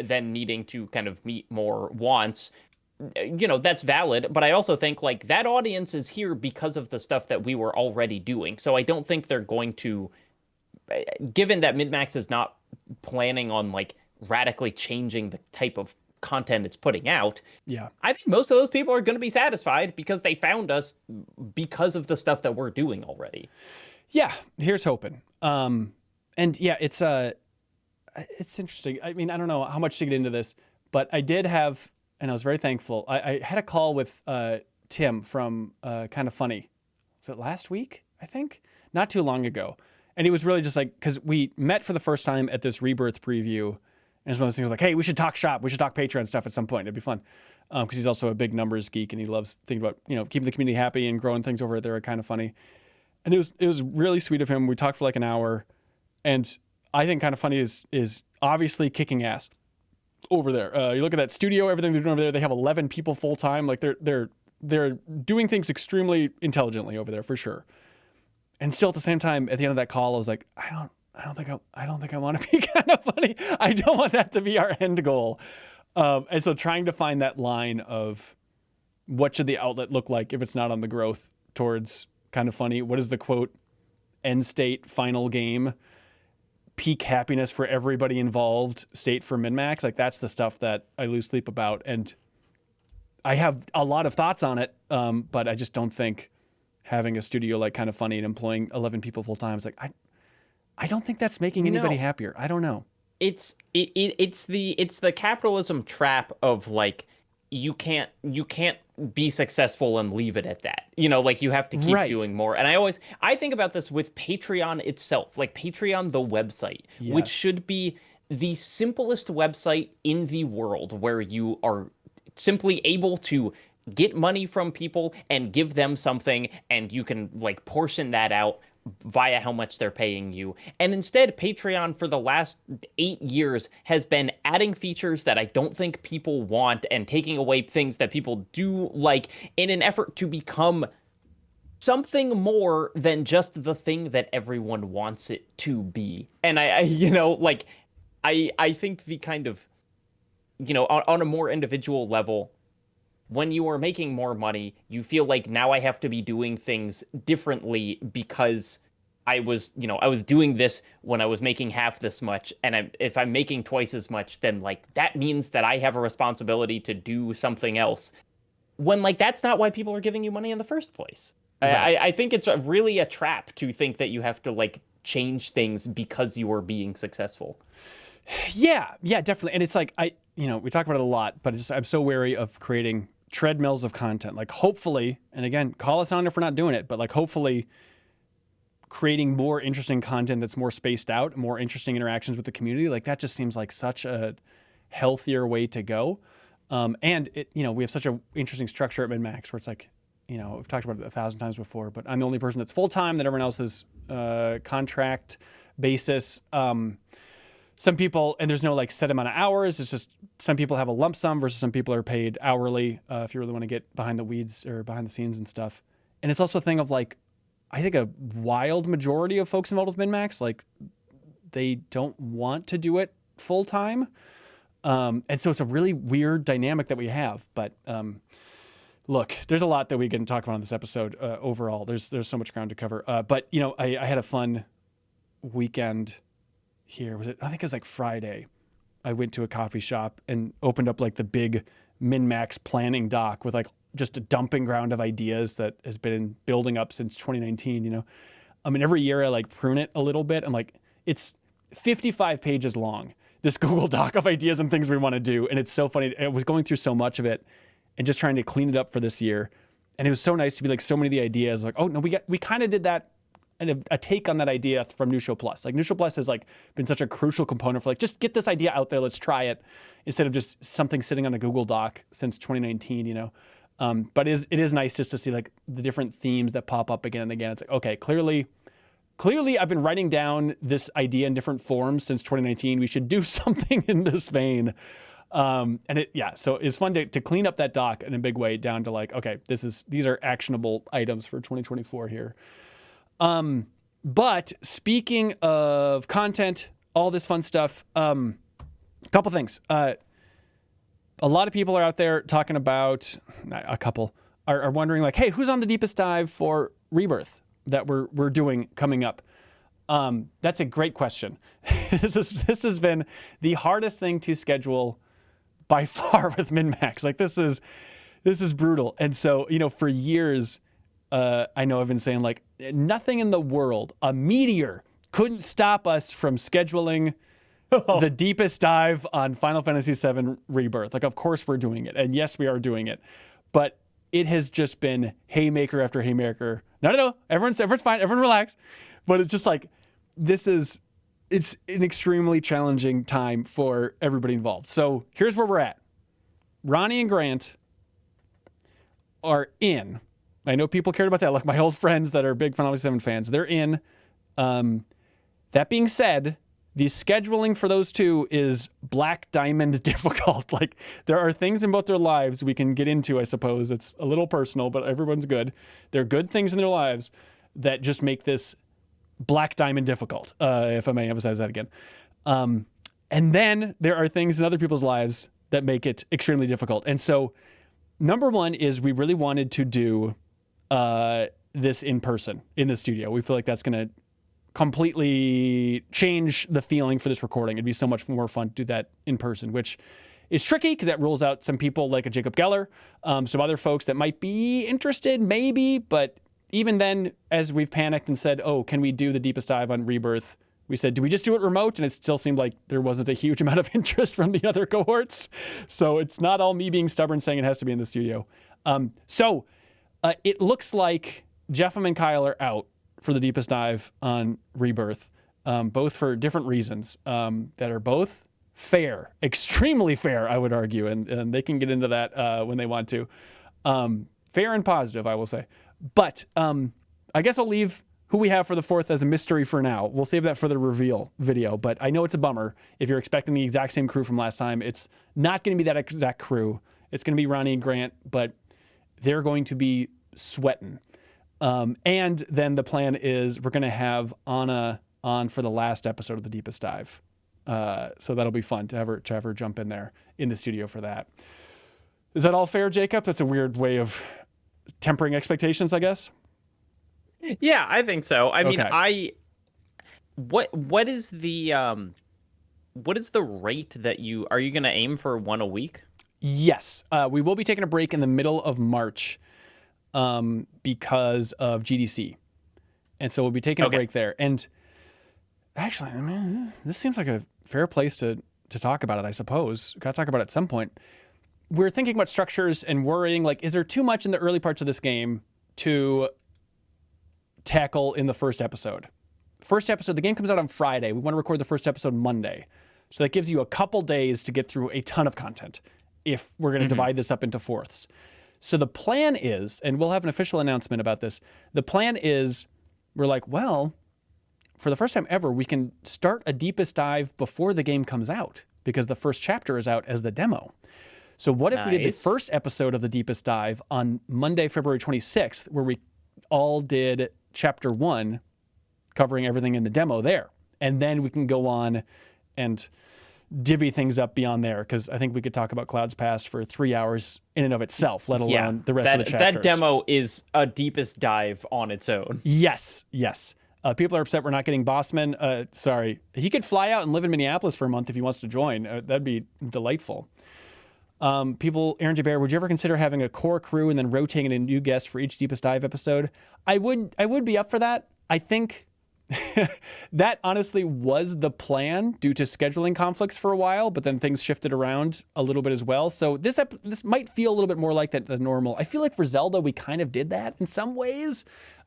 then needing to kind of meet more wants, that's valid. But I also think like that audience is here because of the stuff that we were already doing. So I don't think they're going to, given that MinMax is not planning on like radically changing the type of content it's putting out. Yeah. I think most of those people are going to be satisfied because they found us because of the stuff that we're doing already. Yeah, here's hoping. And yeah, it's interesting. I mean, I don't know how much to get into this, but I did have, and I was very thankful. I had a call with Tim from Kind of Funny. Was it last week? I think not too long ago, and he was really just like, because we met for the first time at this Rebirth preview, and it's one of those things like, hey, we should talk shop, we should talk Patreon stuff at some point. It'd be fun, because he's also a big numbers geek and he loves thinking about keeping the community happy and growing things over there. Kind of Funny, and it was really sweet of him. We talked for like an hour, and I think Kind of Funny is obviously kicking ass over there. You look at that studio, everything they're doing over there. They have 11 people full time. Like they're doing things extremely intelligently over there for sure. And still at the same time, at the end of that call, I was like, I don't think I want to be Kind of Funny. I don't want that to be our end goal. And so trying to find that line of what should the outlet look like if it's not on the growth towards Kind of Funny. What is the quote? End state, final game, peak happiness for everybody involved, state for min-max. Like that's the stuff that I lose sleep about. And I have a lot of thoughts on it, but I just don't think having a studio like Kind of Funny and employing 11 people full time is like, I don't think that's making anybody happier. I don't know. It's the capitalism trap of like, you can't be successful and leave it at that. Like you have to keep doing more. And I think about this with Patreon itself, like Patreon, the website, which should be the simplest website in the world, where you are simply able to get money from people and give them something, and you can like portion that out via how much they're paying you. And instead, Patreon for the last 8 years has been adding features that I don't think people want and taking away things that people do like, in an effort to become something more than just the thing that everyone wants it to be. And I think the kind of, on a more individual level, when you are making more money, you feel like now I have to be doing things differently because I was doing this when I was making half this much. And if I'm making twice as much, then like that means that I have a responsibility to do something else. When like that's not why people are giving you money in the first place. Right. I think it's really a trap to think that you have to like change things because you are being successful. Yeah, definitely. And it's like, we talk about it a lot, but I'm so wary of creating treadmills of content. Like hopefully, and again, call us on if we're not doing it, but like hopefully creating more interesting content that's more spaced out, more interesting interactions with the community. Like that just seems like such a healthier way to go. And we have such an interesting structure at min-max where it's like, we've talked about it 1,000 times before, but I'm the only person that's full-time, that everyone else is contract basis. Some people, and there's no like set amount of hours. It's just some people have a lump sum versus some people are paid hourly if you really want to get behind the weeds or behind the scenes and stuff. And it's also a thing of like, I think a wild majority of folks involved with min-max, like they don't want to do it full time. And so it's a really weird dynamic that we have. But look, there's a lot that we can talk about on this episode overall. There's so much ground to cover. But I had a fun weekend here. I think it was like Friday. I went to a coffee shop and opened up like the big min-max planning doc with like just a dumping ground of ideas that has been building up since 2019. I mean, every year I like prune it a little bit, and like it's 55 pages long, this Google Doc of ideas and things we want to do. And it's so funny. I was going through so much of it and just trying to clean it up for this year. And it was so nice to be like, so many of the ideas like, oh no, we kind of did that, and a take on that idea from New Show Plus. Like New Show Plus has like been such a crucial component for like, just get this idea out there, let's try it, instead of just something sitting on a Google Doc since 2019, But it is nice just to see like the different themes that pop up again and again. It's like, okay, clearly I've been writing down this idea in different forms since 2019. We should do something in this vein. So it's fun to clean up that doc in a big way down to like, okay, these are actionable items for 2024 here. But speaking of content, all this fun stuff, a couple things. A lot of people are out there talking about, a couple are wondering like, hey, who's on the deepest dive for Rebirth that we're doing coming up? That's a great question. This has been the hardest thing to schedule by far with min-max. Like this is brutal. And so, for years, I know I've been saying like nothing in the world, a meteor couldn't stop us from scheduling the deepest dive on Final Fantasy VII Rebirth. Like, of course we're doing it. And yes, we are doing it. But it has just been haymaker after haymaker. No. Everyone's fine. Everyone relax. But it's just like, it's an extremely challenging time for everybody involved. So here's where we're at. Ronnie and Grant are in. I know people cared about that. Like my old friends that are big Final Fantasy VII fans, they're in. That being said, the scheduling for those two is black diamond difficult. Like there are things in both their lives we can get into, I suppose. It's a little personal, but everyone's good. There are good things in their lives that just make this black diamond difficult, if I may emphasize that again. And then there are things in other people's lives that make it extremely difficult. And so number one is we really wanted to do this in person in the studio. We feel like that's going to completely change the feeling for this recording. It'd be so much more fun to do that in person, which is tricky because that rules out some people like a Jacob Geller, some other folks that might be interested, maybe. But even then, as we've panicked and said, oh, can we do the deepest dive on Rebirth? We said, do we just do it remote? And it still seemed like there wasn't a huge amount of interest from the other cohorts. So it's not all me being stubborn saying it has to be in the studio. So it looks like Jeffem and Kyle are out for the deepest dive on Rebirth, both for different reasons that are both fair, extremely fair, I would argue, and they can get into that when they want to. Fair and positive, I will say. But I guess I'll leave who we have for the fourth as a mystery for now. We'll save that for the reveal video, but I know it's a bummer. If you're expecting the exact same crew from last time, it's not going to be that exact crew. It's going to be Ronnie and Grant, but they're going to be sweating. And then the plan is we're going to have Anna on for the last episode of the deepest dive. So that'll be fun to have her jump in there in the studio for that. Is that all fair, Jacob? That's a weird way of tempering expectations, I guess. Yeah, I think so. I mean, Okay. what is the rate that are you going to aim for one a week? Yes. We will be taking a break in the middle of March because of GDC. And so we'll be taking a break there. And actually, I mean, this seems like a fair place to talk about it, I suppose. Got to talk about it at some point. We're thinking about structures and worrying, like, is there too much in the early parts of this game to tackle in the first episode? First episode, the game comes out on Friday. We want to record the first episode Monday. So that gives you a couple days to get through a ton of content if we're going to divide this up into fourths. So the plan is, and we'll have an official announcement about this, the plan is we're like, well, for the first time ever, we can start a deepest dive before the game comes out because the first chapter is out as the demo. So what if we did the first episode of the deepest dive on Monday, February 26th, where we all did chapter 1, covering everything in the demo there. And then we can go on and divvy things up beyond there, because I think we could talk about Cloud's Past for 3 hours in and of itself, let alone the rest of the chapters. That demo is a deepest dive on its own. Yes. People are upset we're not getting Bossman. Sorry. He could fly out and live in Minneapolis for a month if he wants to join. That'd be delightful. Aaron J. Bear, would you ever consider having a core crew and then rotating a new guest for each deepest dive episode? I would be up for that. I think that honestly was the plan due to scheduling conflicts for a while, but then things shifted around a little bit as well. So this might feel a little bit more like that than normal. I feel like for Zelda, we kind of did that in some ways.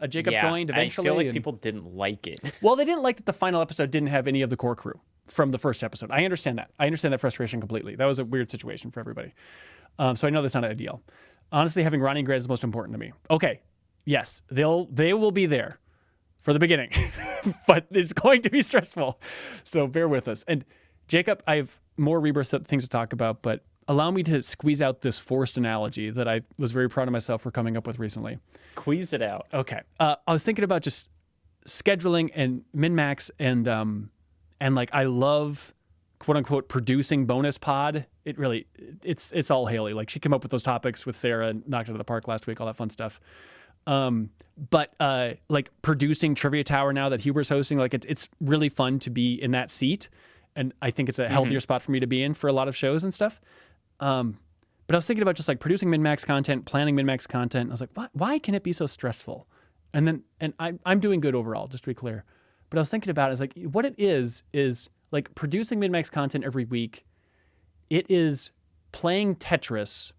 Jacob joined eventually. I feel like people didn't like it. Well, they didn't like that the final episode didn't have any of the core crew from the first episode. I understand that. I understand that frustration completely. That was a weird situation for everybody. So I know that's not ideal. Honestly, having Ronnie and Grant is most important to me. Okay, yes, they will be there for the beginning, but it's going to be stressful. So bear with us. And Jacob, I have more Rebirth things to talk about, but allow me to squeeze out this forced analogy that I was very proud of myself for coming up with recently. Squeeze it out. Okay. I was thinking about just scheduling and min-max and like I love quote unquote producing bonus pod. It really, it's all Haley. Like she came up with those topics with Sarah and knocked it out of the park last week, all that fun stuff. But like producing Trivia Tower now that Huber's hosting, like it's really fun to be in that seat. And I think it's a healthier spot for me to be in for a lot of shows and stuff. But I was thinking about just like producing min-max content, planning min-max content. I was like, why can it be so stressful? And I'm doing good overall, just to be clear. But I was thinking about it, it's like what it is like producing min-max content every week. It is playing Tetris,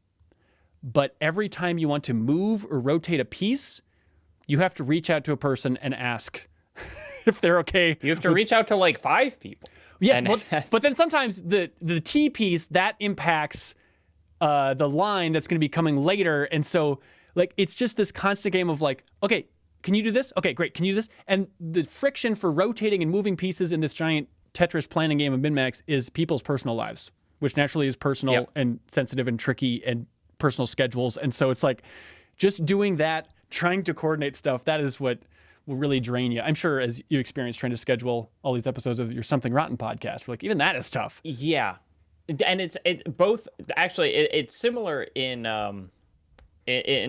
but every time you want to move or rotate a piece, you have to reach out to a person and ask if they're okay. You have to reach out to like 5 people. Yes, but then sometimes the T piece that impacts the line that's going to be coming later, and so like it's just this constant game of like, okay, can you do this? Okay, great. Can you do this? And the friction for rotating and moving pieces in this giant Tetris planning game of min-max is people's personal lives, which naturally is personal and sensitive and tricky and personal schedules, and so it's like just doing that, trying to coordinate stuff. That is what will really drain you. I'm sure as you experience trying to schedule all these episodes of your Something Rotten podcast, like even that is tough. Yeah. And it's both actually it's similar in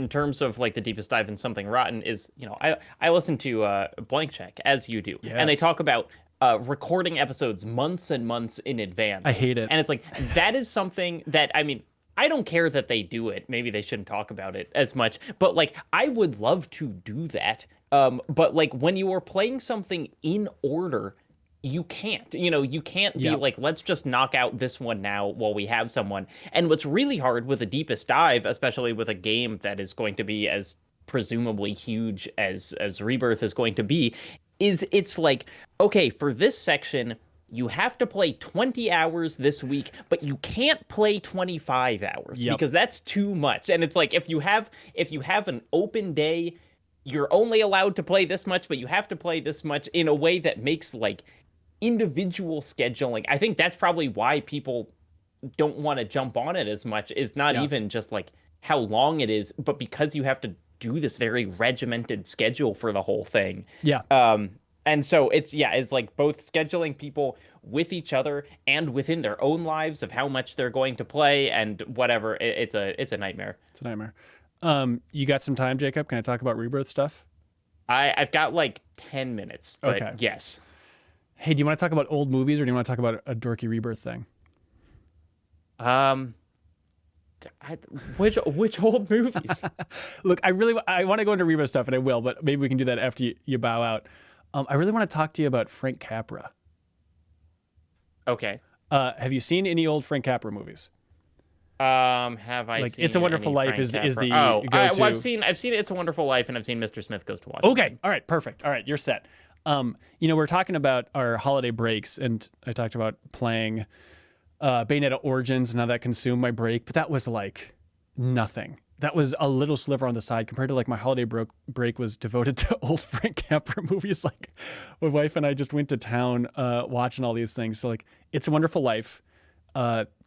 terms of like the deepest dive in Something Rotten is, you know, I listen to Blank Check as you do. Yes. And they talk about recording episodes months and months in advance. I hate it. And it's like that is something that, I mean, I don't care that they do it. Maybe they shouldn't talk about it as much, but like I would love to do that. But like when you are playing something in order, you can't, you can't be like, let's just knock out this one now while we have someone. And what's really hard with the deepest dive, especially with a game that is going to be as presumably huge as Rebirth is going to be, is it's like, okay, for this section, you have to play 20 hours this week, but you can't play 25 hours because that's too much. And it's like, if you have an open day, you're only allowed to play this much, but you have to play this much in a way that makes like individual scheduling. I think that's probably why people don't want to jump on it as much, is not even just like how long it is, but because you have to do this very regimented schedule for the whole thing. And so it's like both scheduling people with each other and within their own lives of how much they're going to play and whatever. It's a nightmare. It's a nightmare. You got some time, Jacob? Can I talk about Rebirth stuff? I've got like 10 minutes. But okay. Yes. Hey, do you want to talk about old movies or do you want to talk about a dorky Rebirth thing? Which old movies? Look, I want to go into Rebirth stuff, and I will, but maybe we can do that after you bow out. I really want to talk to you about Frank Capra. Okay. Have you seen any old Frank Capra movies? Have I like seen It's a Wonderful Frank Life is the go-to? well, I've seen It's a Wonderful Life, and I've seen Mr. Smith Goes to Washington. Okay, all right, perfect. All right, you're set. We're talking about our holiday breaks, and I talked about playing Bayonetta Origins and how that consumed my break, but that was like nothing. That was a little sliver on the side compared to like my holiday break was devoted to old Frank Capra movies. Like my wife and I just went to town watching all these things. So like It's a Wonderful Life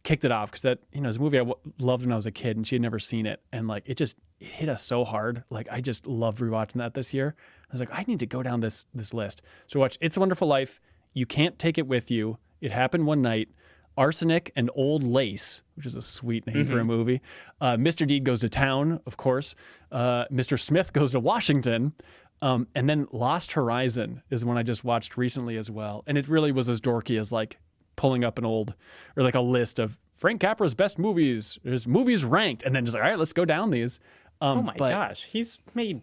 kicked it off because that, is a movie I loved when I was a kid and she had never seen it. And like it hit us so hard. Like I just loved rewatching that this year. I was like, I need to go down this list. So watch It's a Wonderful Life. You Can't Take It With You. It Happened One Night. Arsenic and Old Lace, which is a sweet name for a movie. Mr. Deed Goes to Town, of course. Mr. Smith Goes to Washington. And then Lost Horizon is one I just watched recently as well. And it really was as dorky as like pulling up a list of Frank Capra's best movies. There's movies ranked. And then just like, all right, let's go down these. Oh my gosh. He's made...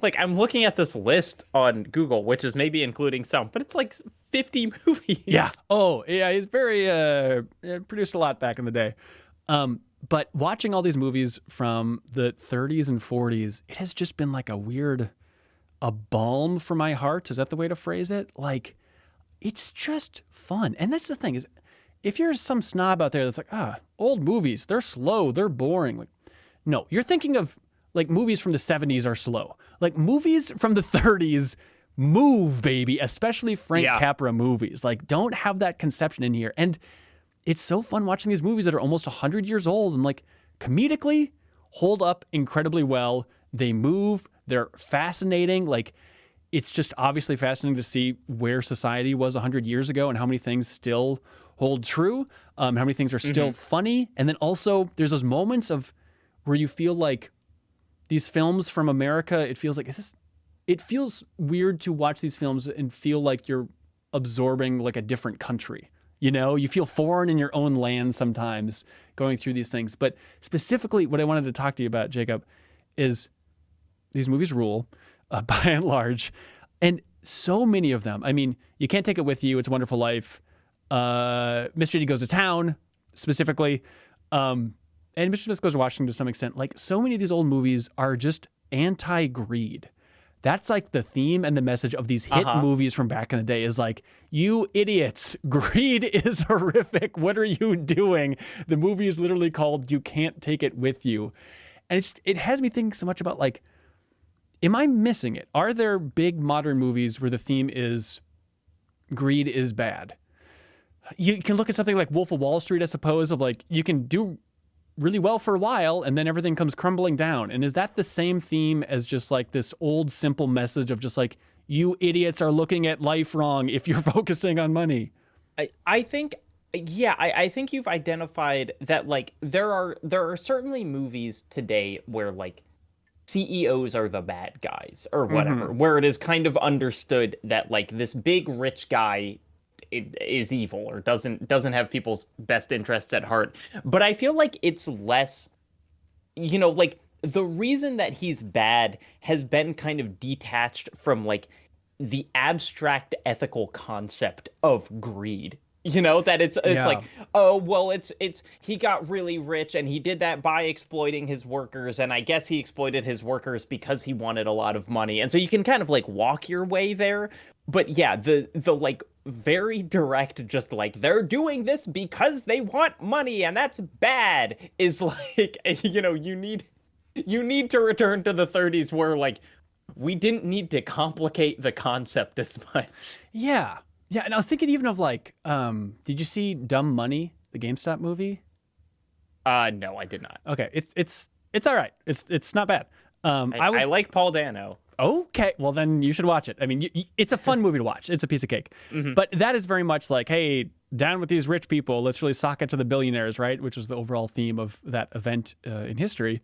Like, I'm looking at this list on Google, which is maybe including some, but it's like 50 movies. Yeah. Oh, yeah. He's very produced a lot back in the day. But watching all these movies from the 30s and 40s, it has just been like a balm for my heart. Is that the way to phrase it? Like, it's just fun. And that's the thing is, if you're some snob out there that's like, old movies, they're slow, they're boring. Like, no, you're thinking of like movies from the 70s are slow. Like movies from the 30s move, baby, especially Frank Capra movies. Like don't have that conception in here. And it's so fun watching these movies that are almost 100 years old and like comedically hold up incredibly well. They move, they're fascinating. Like it's just obviously fascinating to see where society was 100 years ago and how many things still hold true, how many things are still funny. And then also there's those moments of where you feel like these films from America, it feels like, it feels weird to watch these films and feel like you're absorbing like a different country. You know, you feel foreign in your own land sometimes going through these things. But specifically, what I wanted to talk to you about, Jacob, is these movies rule by and large. And so many of them. I mean, You Can't Take It With You, It's a Wonderful Life, Mr. D Goes to Town, specifically, and Mr. Smith Goes to Washington to some extent. Like, so many of these old movies are just anti-greed. That's like the theme and the message of these hit movies from back in the day is like, you idiots, greed is horrific. What are you doing? The movie is literally called You Can't Take It With You. And it has me thinking so much about like, am I missing it? Are there big modern movies where the theme is greed is bad? You can look at something like Wolf of Wall Street, I suppose, of like, you can do really well for a while and then everything comes crumbling down. And is that the same theme as just like this old simple message of just like, you idiots are looking at life wrong if you're focusing on money? I think, yeah, I think you've identified that like there are certainly movies today where like CEOs are the bad guys or whatever, where it is kind of understood that like this big rich guy is evil or doesn't have people's best interests at heart. But I feel like it's less, you know, like the reason that he's bad has been kind of detached from like the abstract ethical concept of greed. You know, that it's like, oh, well, it's he got really rich and he did that by exploiting his workers. And I guess he exploited his workers because he wanted a lot of money. And so you can kind of like walk your way there. But yeah, the like very direct, just like they're doing this because they want money and that's bad is like, you know, you need to return to the 30s where like we didn't need to complicate the concept as much. Yeah. Yeah, and I was thinking even of like, did you see Dumb Money, the GameStop movie? No, I did not. Okay, it's all right. It's not bad. I like Paul Dano. Okay, well then you should watch it. I mean, it's a fun movie to watch. It's a piece of cake. But that is very much like, hey, down with these rich people. Let's really sock it to the billionaires, right? Which was the overall theme of that event in history.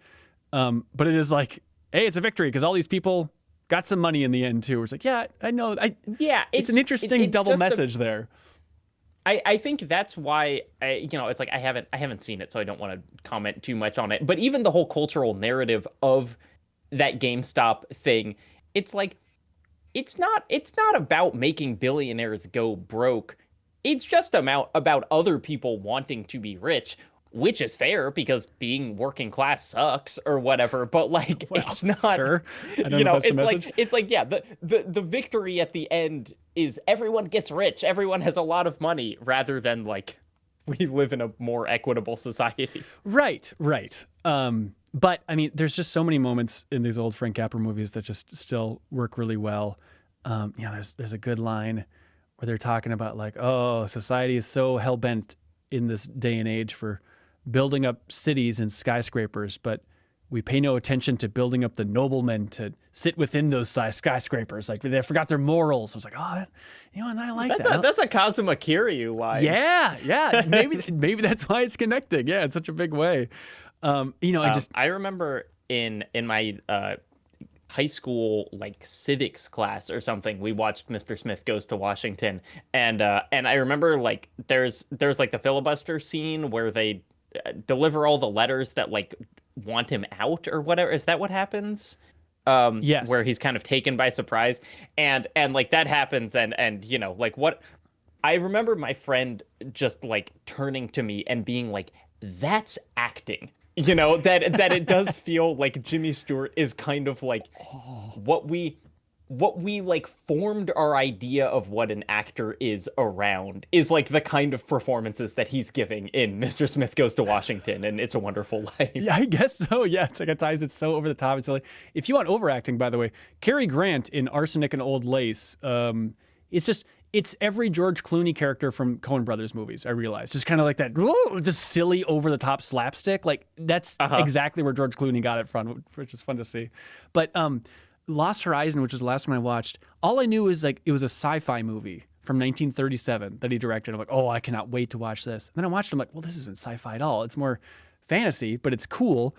But it is like, hey, it's a victory because all these people got some money in the end too. It's like, yeah, I know. It's an interesting double message there. I think that's why it's like I haven't seen it, so I don't want to comment too much on it. But even the whole cultural narrative of that GameStop thing, it's like it's not about making billionaires go broke. It's just about other people wanting to be rich. Which is fair because being working class sucks or whatever, but like it's not. Sure, it's like yeah, the victory at the end is everyone gets rich, everyone has a lot of money, rather than like we live in a more equitable society. Right. But I mean, there's just so many moments in these old Frank Capra movies that just still work really well. There's a good line where they're talking about like, oh, society is so hell bent in this day and age for building up cities and skyscrapers, but we pay no attention to building up the noblemen to sit within those skyscrapers. Like they forgot their morals. I was like, oh, and I like that. That's a Kazuma Kiryu line. Yeah. Maybe that's why it's connecting. Yeah, in such a big way. I remember in my high school like civics class or something, we watched Mr. Smith Goes to Washington, and I remember like there's like the filibuster scene where they deliver all the letters that like want him out or whatever. Is that what happens? Yes. Where he's kind of taken by surprise, and like that happens, and like what I remember my friend just like turning to me and being like, "That's acting." That it does feel like Jimmy Stewart is kind of like what we like formed our idea of what an actor is around is like the kind of performances that he's giving in Mr. Smith Goes to Washington and It's a Wonderful Life. Yeah, I guess so. Yeah, it's like at times it's so over the top. It's like, if you want overacting, by the way, Cary Grant in Arsenic and Old Lace, it's every George Clooney character from Coen Brothers movies, I realize. Just kind of like that, just silly, over-the-top slapstick. Like, that's exactly where George Clooney got it from, which is fun to see. But Lost Horizon, which is the last one I watched, all I knew is like it was a sci-fi movie from 1937 that he directed. I'm like, oh, I cannot wait to watch this. And then I watched it, I'm like, well, this isn't sci-fi at all. It's more fantasy, but it's cool.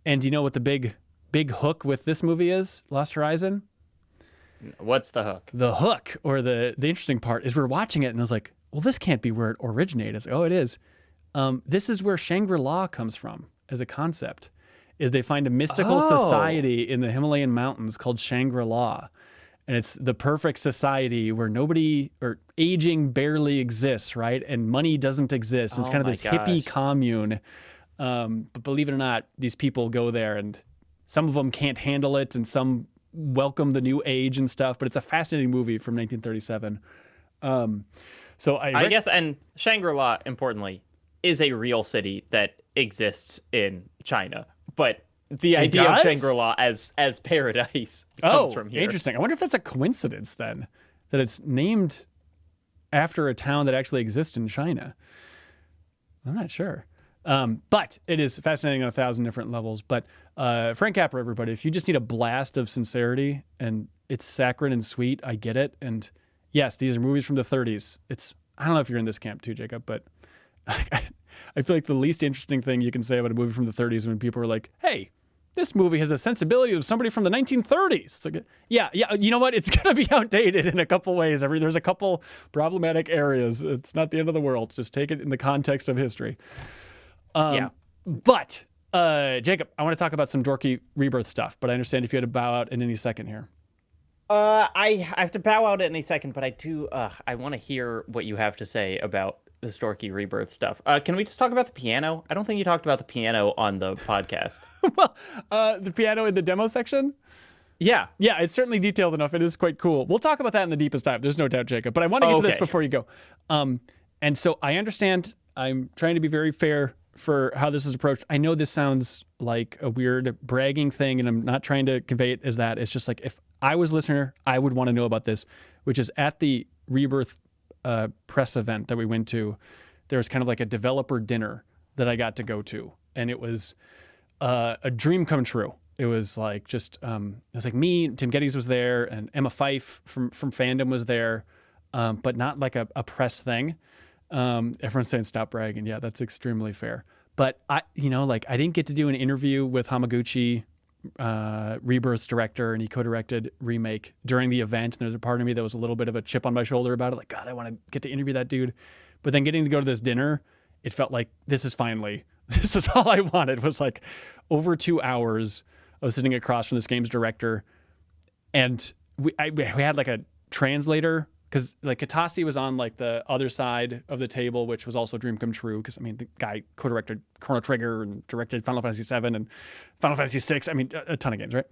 And do you know what the big hook with this movie is, Lost Horizon? What's the hook? The hook, or the interesting part, is we're watching it and I was like, well, this can't be where it originated. It's like, oh, it is. This is where Shangri-La comes from as a concept, is they find a mystical society in the Himalayan mountains called Shangri-La. And it's the perfect society where nobody or aging barely exists, right? And money doesn't exist. It's kind of this hippie commune. But believe it or not, these people go there and some of them can't handle it and some welcome the new age and stuff. But it's a fascinating movie from 1937. So I guess, and Shangri-La, importantly, is a real city that exists in China. But the idea of Shangri-La as paradise comes from here. Interesting. I wonder if that's a coincidence then, that it's named after a town that actually exists in China. I'm not sure. But it is fascinating on 1,000 different levels. But Frank Capra, everybody, if you just need a blast of sincerity and it's saccharine and sweet, I get it. And yes, these are movies from the 30s. I don't know if you're in this camp too, Jacob, but I feel like the least interesting thing you can say about a movie from the 30s when people are like, hey, this movie has a sensibility of somebody from the 1930s. It's like, yeah, you know what? It's going to be outdated in a couple ways. There's a couple problematic areas. It's not the end of the world. Just take it in the context of history. But, Jacob, I want to talk about some dorky Rebirth stuff, but I understand if you had to bow out in any second here. I have to bow out in a second, but I want to hear what you have to say about the dorky Rebirth stuff. Can we just talk about the piano? I don't think you talked about the piano on the podcast. Well, the piano in the demo section? Yeah, it's certainly detailed enough. It is quite cool. We'll talk about that in the deepest dive. There's no doubt, Jacob. But I want to get to this before you go. And so I understand. I'm trying to be very fair for how this is approached. I know this sounds like a weird bragging thing, and I'm not trying to convey it as that. It's just like, if I was a listener, I would want to know about this, which is at the Rebirth press event that we went to, there was kind of like a developer dinner that I got to go to. And it was a dream come true. It was like it was like me, Tim Geddes was there, and Emma Fife from Fandom was there, but not like a press thing. Everyone's saying stop bragging. Yeah, that's extremely fair. But I didn't get to do an interview with Hamaguchi, Rebirth's director, and he co-directed Remake during the event. And there's a part of me that was a little bit of a chip on my shoulder about it. Like, God, I want to get to interview that dude. But then getting to go to this dinner, it felt like this is all I wanted. It was like over 2 hours of sitting across from this game's director. And we had like a translator, because like Katase was on like the other side of the table, which was also dream come true. Because I mean, the guy co-directed Chrono Trigger and directed Final Fantasy VII and Final Fantasy VI. I mean, a ton of games, right?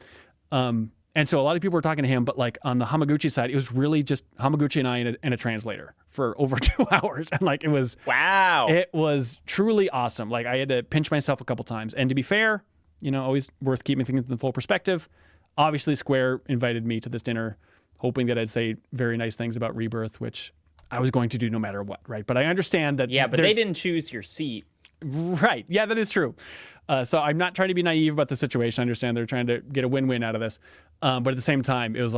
And so a lot of people were talking to him, but like on the Hamaguchi side, it was really just Hamaguchi and I and a translator for over 2 hours. And like, it was truly awesome. Like, I had to pinch myself a couple times. And to be fair, always worth keeping things in full perspective. Obviously, Square invited me to this dinner, hoping that I'd say very nice things about Rebirth, which I was going to do no matter what, right? But I understand that. Yeah, but they didn't choose your seat. Right. Yeah, that is true. So I'm not trying to be naive about the situation. I understand they're trying to get a win-win out of this. But at the same time, it was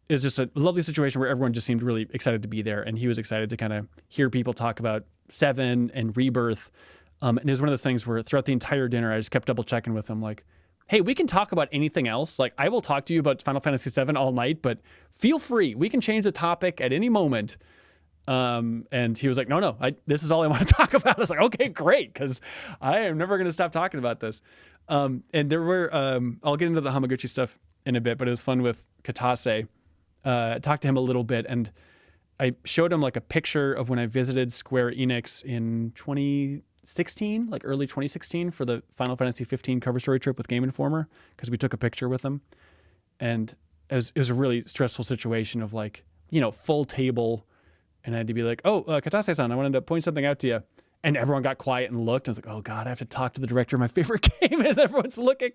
just a lovely situation where everyone just seemed really excited to be there. And he was excited to kind of hear people talk about 7 and Rebirth. And it was one of those things where throughout the entire dinner, I just kept double checking with him, like, hey, we can talk about anything else. Like, I will talk to you about Final Fantasy VII all night, but feel free. We can change the topic at any moment. And he was like, no, this is all I want to talk about. I was like, okay, great, because I am never going to stop talking about this. And there were, I'll get into the Hamaguchi stuff in a bit, but it was fun with Katase. Talked to him a little bit, and I showed him like a picture of when I visited Square Enix in 2016, like early 2016, for the Final Fantasy 15 cover story trip with Game Informer, because we took a picture with them. And it was a really stressful situation of like, full table. And I had to be like, oh, Katase-san, I wanted to point something out to you. And everyone got quiet and looked. I was like, oh, God, I have to talk to the director of my favorite game. And everyone's looking.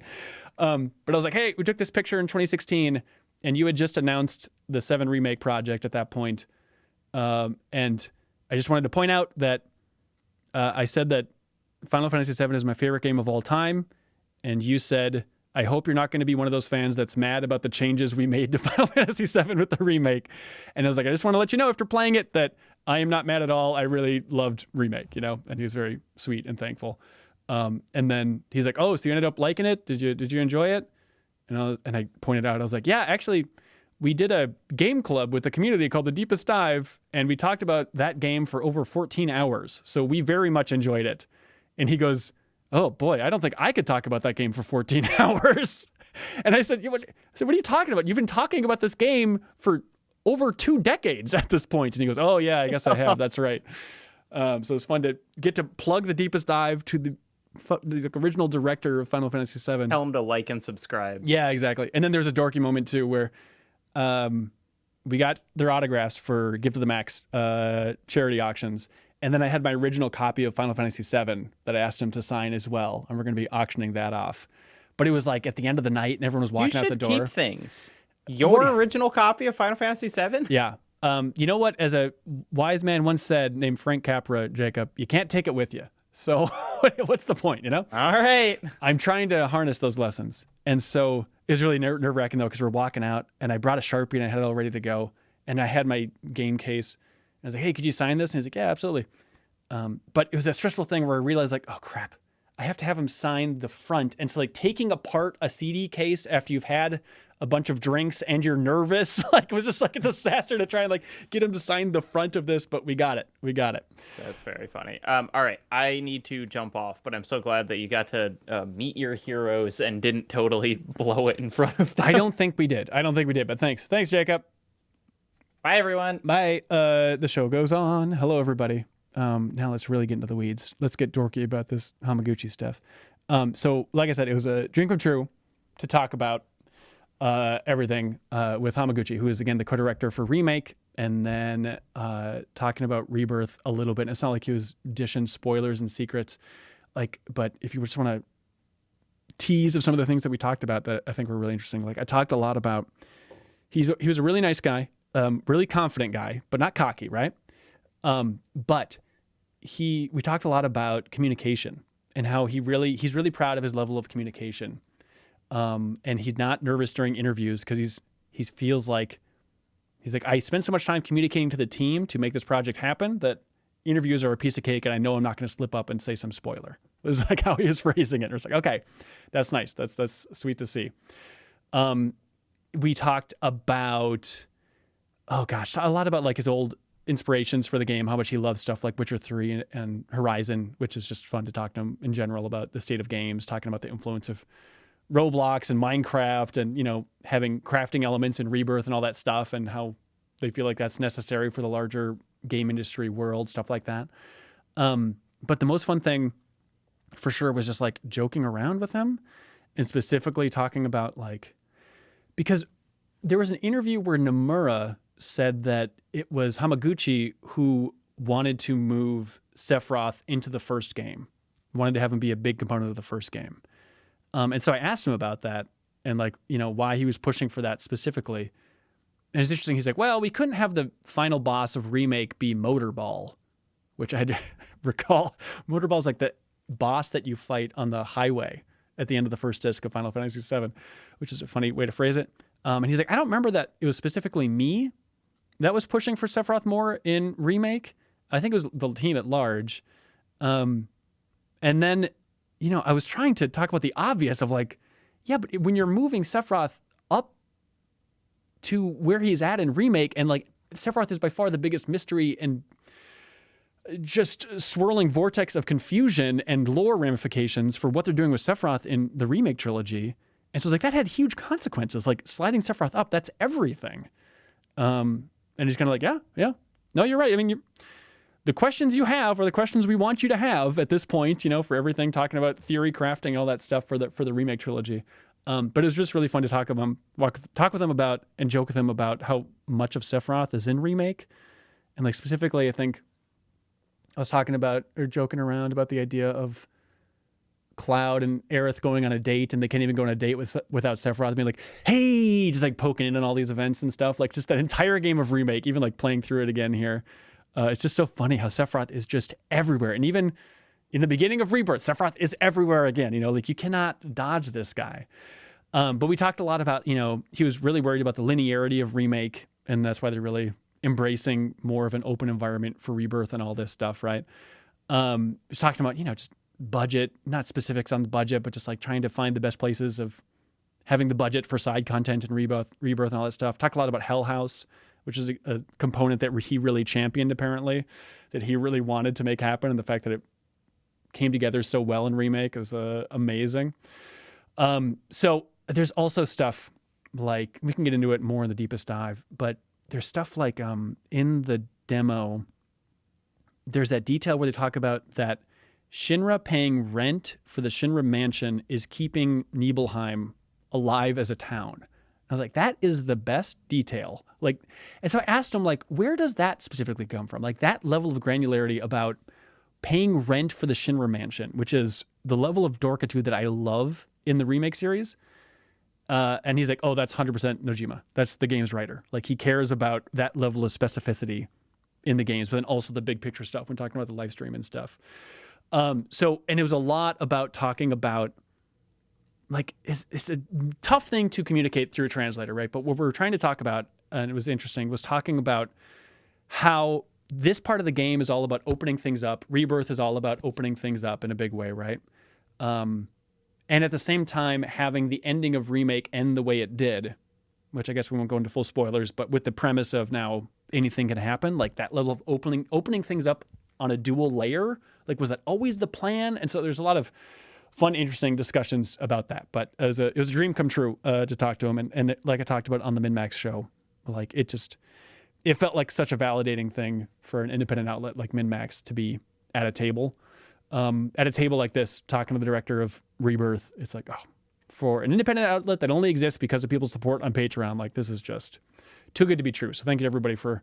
But I was like, hey, we took this picture in 2016. And you had just announced the 7 Remake project at that point. And I just wanted to point out that I said that Final Fantasy VII is my favorite game of all time. And you said, I hope you're not going to be one of those fans that's mad about the changes we made to Final Fantasy VII with the remake. And I was like, I just want to let you know after playing it that I am not mad at all. I really loved Remake, And he was very sweet and thankful. And then he's like, oh, so you ended up liking it? Did you enjoy it? And I pointed out, I was like, yeah, actually, we did a game club with the community called The Deepest Dive, and we talked about that game for over 14 hours. So we very much enjoyed it. And he goes, oh boy, I don't think I could talk about that game for 14 hours. And I said, what are you talking about? You've been talking about this game for over 2 decades at this point. And he goes, oh yeah, I guess I have. That's right. So it's fun to get to plug The Deepest Dive to the original director of Final Fantasy VII. Tell them to like and subscribe. Yeah, exactly. And then there's a dorky moment too where we got their autographs for Gift of the Max charity auctions. And then I had my original copy of Final Fantasy VII that I asked him to sign as well. And we're going to be auctioning that off. But it was like at the end of the night and everyone was walking out the door. You should keep things. Your original copy of Final Fantasy VII? Yeah. You know what? As a wise man once said, named Frank Capra, Jacob, you can't take it with you. So what's the point, you know? All right. I'm trying to harness those lessons. And so it was really nerve-wracking, though, because we're walking out, and I brought a Sharpie, and I had it all ready to go. And I had my game case. And I was like, hey, could you sign this? And he's like, yeah, absolutely. But it was that stressful thing where I realized, like, oh, crap. I have to have him sign the front. And so, like, taking apart a CD case after you've had a bunch of drinks and you're nervous, like, it was just like a disaster to try and, like, get him to sign the front of this. But we got it. We got it. That's very funny. All right. I need to jump off, but I'm so glad that you got to meet your heroes and didn't totally blow it in front of them. I don't think we did. But thanks. Thanks, Jacob. Bye, everyone. Bye. The show goes on. Hello, everybody. Now let's really get into the weeds. Let's get dorky about this Hamaguchi stuff. So, like I said, it was a dream come true to talk about everything with Hamaguchi, who is, again, the co-director for Remake, and then talking about Rebirth a little bit. And it's not like he was dishing spoilers and secrets, but if you just want to tease of some of the things that we talked about that I think were really interesting. Like, I talked a lot about, he was a really nice guy, really confident guy, but not cocky, right? But we talked a lot about communication and how he's really proud of his level of communication. And he's not nervous during interviews because he feels like, he's like, I spend so much time communicating to the team to make this project happen that interviews are a piece of cake and I know I'm not going to slip up and say some spoiler. It was like how he was phrasing it. It's like, okay, that's nice. That's sweet to see. We talked about, oh gosh, a lot about like his old inspirations for the game, how much he loves stuff like Witcher 3 and Horizon, which is just fun to talk to him in general about the state of games, talking about the influence of Roblox and Minecraft and, you know, having crafting elements in Rebirth and all that stuff and how they feel like that's necessary for the larger game industry world, stuff like that. But the most fun thing for sure was just like joking around with him and specifically talking about like, because there was an interview where Nomura said that it was Hamaguchi who wanted to move Sephiroth into the first game, wanted to have him be a big component of the first game. And so I asked him about that and like, you know, why he was pushing for that specifically. And it's interesting. He's like, well, we couldn't have the final boss of Remake be Motorball, which I had to recall. Motorball is like the boss that you fight on the highway at the end of the first disc of Final Fantasy VII, which is a funny way to phrase it. And he's like, I don't remember that it was specifically me that was pushing for Sephiroth more in Remake. I think it was the team at large. And then, you know, I was trying to talk about the obvious of like, yeah, but when you're moving Sephiroth up to where he's at in Remake, and like Sephiroth is by far the biggest mystery and just swirling vortex of confusion and lore ramifications for what they're doing with Sephiroth in the Remake trilogy. And so it's like, that had huge consequences. Like sliding Sephiroth up, that's everything. And he's kind of like, yeah. No, you're right. I mean, the questions you have are the questions we want you to have at this point, you know, for everything, talking about theory crafting and all that stuff for the Remake trilogy. But it was just really fun to talk with him about and joke with him about how much of Sephiroth is in Remake. And like specifically, I think I was talking about or joking around about the idea of Cloud and Aerith going on a date, and they can't even go on a date without Sephiroth being like, hey, just like poking in on all these events and stuff. Like just that entire game of Remake, even like playing through it again here. It's just so funny how Sephiroth is just everywhere. And even in the beginning of Rebirth, Sephiroth is everywhere again. You know, like you cannot dodge this guy. But we talked a lot about, you know, he was really worried about the linearity of Remake, and that's why they're really embracing more of an open environment for Rebirth and all this stuff, right? He's talking about, you know, just budget, not specifics on the budget, but just like trying to find the best places of having the budget for side content and Rebirth and all that stuff. Talked a lot about Hell House, which is a component that he really championed, apparently, that he really wanted to make happen, and the fact that it came together so well in Remake is amazing. So there's also stuff like, we can get into it more in the deepest dive, but there's stuff like in the demo, there's that detail where they talk about that Shinra paying rent for the Shinra mansion is keeping Nibelheim alive as a town. I was like, that is the best detail. Like, and so I asked him, like, where does that specifically come from? Like, that level of granularity about paying rent for the Shinra mansion, which is the level of dorkitude that I love in the Remake series. And he's like, oh, that's 100% Nojima. That's the game's writer. Like, he cares about that level of specificity in the games, but then also the big picture stuff when talking about the live stream and stuff. And it was a lot about talking about, like, it's a tough thing to communicate through a translator, right? But what we're trying to talk about, and it was interesting, was talking about how this part of the game is all about opening things up. Rebirth is all about opening things up in a big way, right? And at the same time, having the ending of Remake end the way it did, which I guess we won't go into full spoilers, but with the premise of now anything can happen, like that level of opening things up on a dual layer, like, was that always the plan? And so there's a lot of fun, interesting discussions about that. But it was a dream come true to talk to him. And like I talked about on the MinMax show, like, it felt like such a validating thing for an independent outlet like MinMax to be at a table like this, talking to the director of Rebirth. It's like, oh, for an independent outlet that only exists because of people's support on Patreon, like, this is just too good to be true. So thank you to everybody for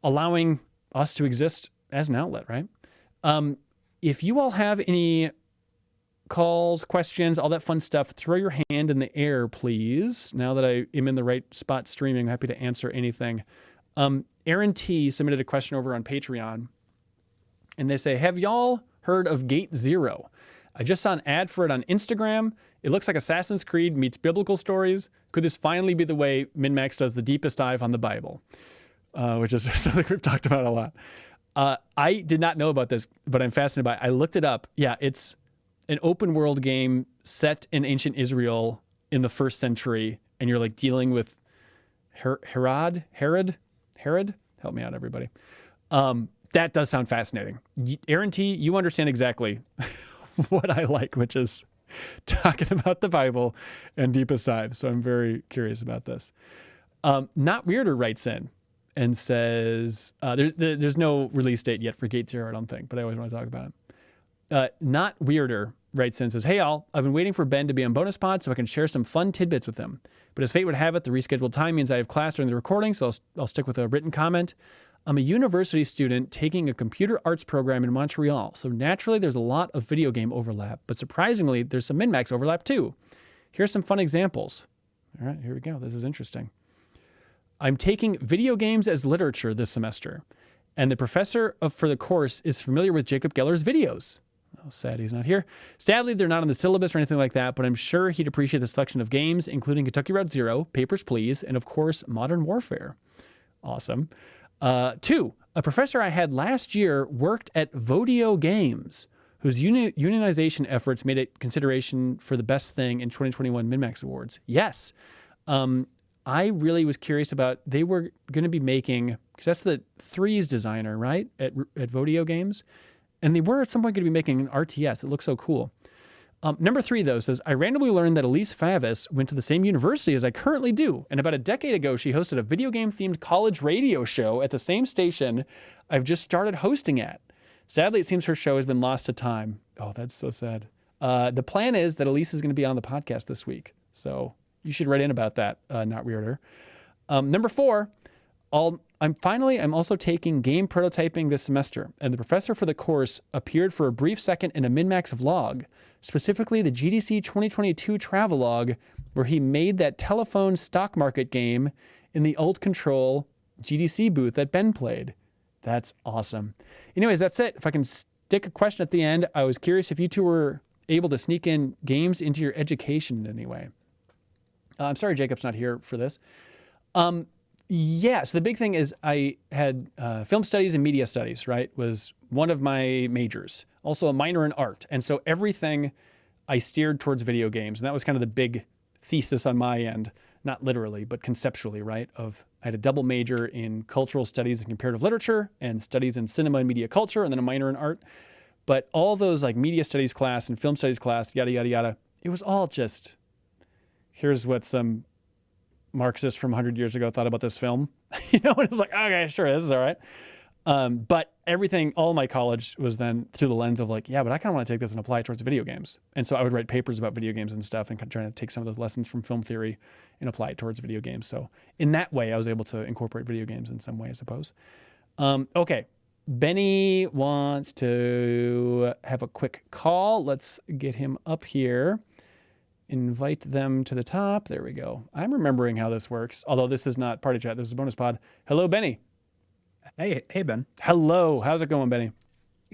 allowing us to exist as an outlet, right? If you all have any calls, questions, all that fun stuff, throw your hand in the air, please. Now that I am in the right spot streaming, I'm happy to answer anything. Aaron T submitted a question over on Patreon, and they say, have y'all heard of Gate Zero? I just saw an ad for it on Instagram. It looks like Assassin's Creed meets biblical stories. Could this finally be the way MinMax does the deepest dive on the Bible? Which is something we've talked about a lot. I did not know about this, but I'm fascinated by it. I looked it up. Yeah, it's an open world game set in ancient Israel in the 1st century, and you're like dealing with Herod. Help me out, everybody. That does sound fascinating. Aaron T, you understand exactly what I like, which is talking about the Bible and deepest dives. So I'm very curious about this. Not Weirder writes in and says, there's no release date yet for Gate Zero, I don't think, but I always want to talk about it. Not Weirder writes in and says, hey all, I've been waiting for Ben to be on Bonus Pod so I can share some fun tidbits with him. But as fate would have it, the rescheduled time means I have class during the recording, so I'll stick with a written comment. I'm a university student taking a computer arts program in Montreal, so naturally there's a lot of video game overlap, but surprisingly, there's some MinMax overlap too. Here's some fun examples. All right, here we go. This is interesting. I'm taking video games as literature this semester, and the professor for the course is familiar with Jacob Geller's videos. Oh, sad he's not here. Sadly, they're not on the syllabus or anything like that, but I'm sure he'd appreciate the selection of games, including Kentucky Route Zero, Papers, Please, and of course, Modern Warfare. Awesome. 2, a professor I had last year worked at Vodio Games, whose unionization efforts made it consideration for the best thing in 2021 MinMax Awards. Yes. I really was curious about, they were going to be making, because that's the Threes designer, right, at Vodio Games. And they were at some point going to be making an RTS. It looks so cool. Number 3, though, says, I randomly learned that Elise Favis went to the same university as I currently do. And about a decade ago, she hosted a video game-themed college radio show at the same station I've just started hosting at. Sadly, it seems her show has been lost to time. Oh, that's so sad. The plan is that Elise is going to be on the podcast this week. So you should write in about that, Not Weirder. Number 4, I'm also taking game prototyping this semester, and the professor for the course appeared for a brief second in a MinMax vlog, specifically the GDC 2022 travelogue, where he made that telephone stock market game in the Alt Control GDC booth that Ben played. That's awesome. Anyways, that's it. If I can stick a question at the end, I was curious if you two were able to sneak in games into your education in any way. I'm sorry Jacob's not here for this. Yeah, so the big thing is I had film studies and media studies, right, was one of my majors. Also a minor in art. And so everything I steered towards video games. And that was kind of the big thesis on my end, not literally, but conceptually, right? I had a double major in cultural studies and comparative literature and studies in cinema and media culture, and then a minor in art. But all those like media studies class and film studies class, yada, yada, yada, it was all just, here's what some Marxist from 100 years ago thought about this film. And it was like, okay, sure, this is all right. But everything, all my college was then through the lens of like, yeah, but I kind of want to take this and apply it towards video games. And so I would write papers about video games and stuff and trying to take some of those lessons from film theory and apply it towards video games. So in that way, I was able to incorporate video games in some way, I suppose. Okay. Benny wants to have a quick call. Let's get him up here. Invite them to the top. There we go. I'm remembering how this works. Although this is not party chat. This is bonus pod. Hello, Benny. Hey, Ben. Hello. How's it going, Benny?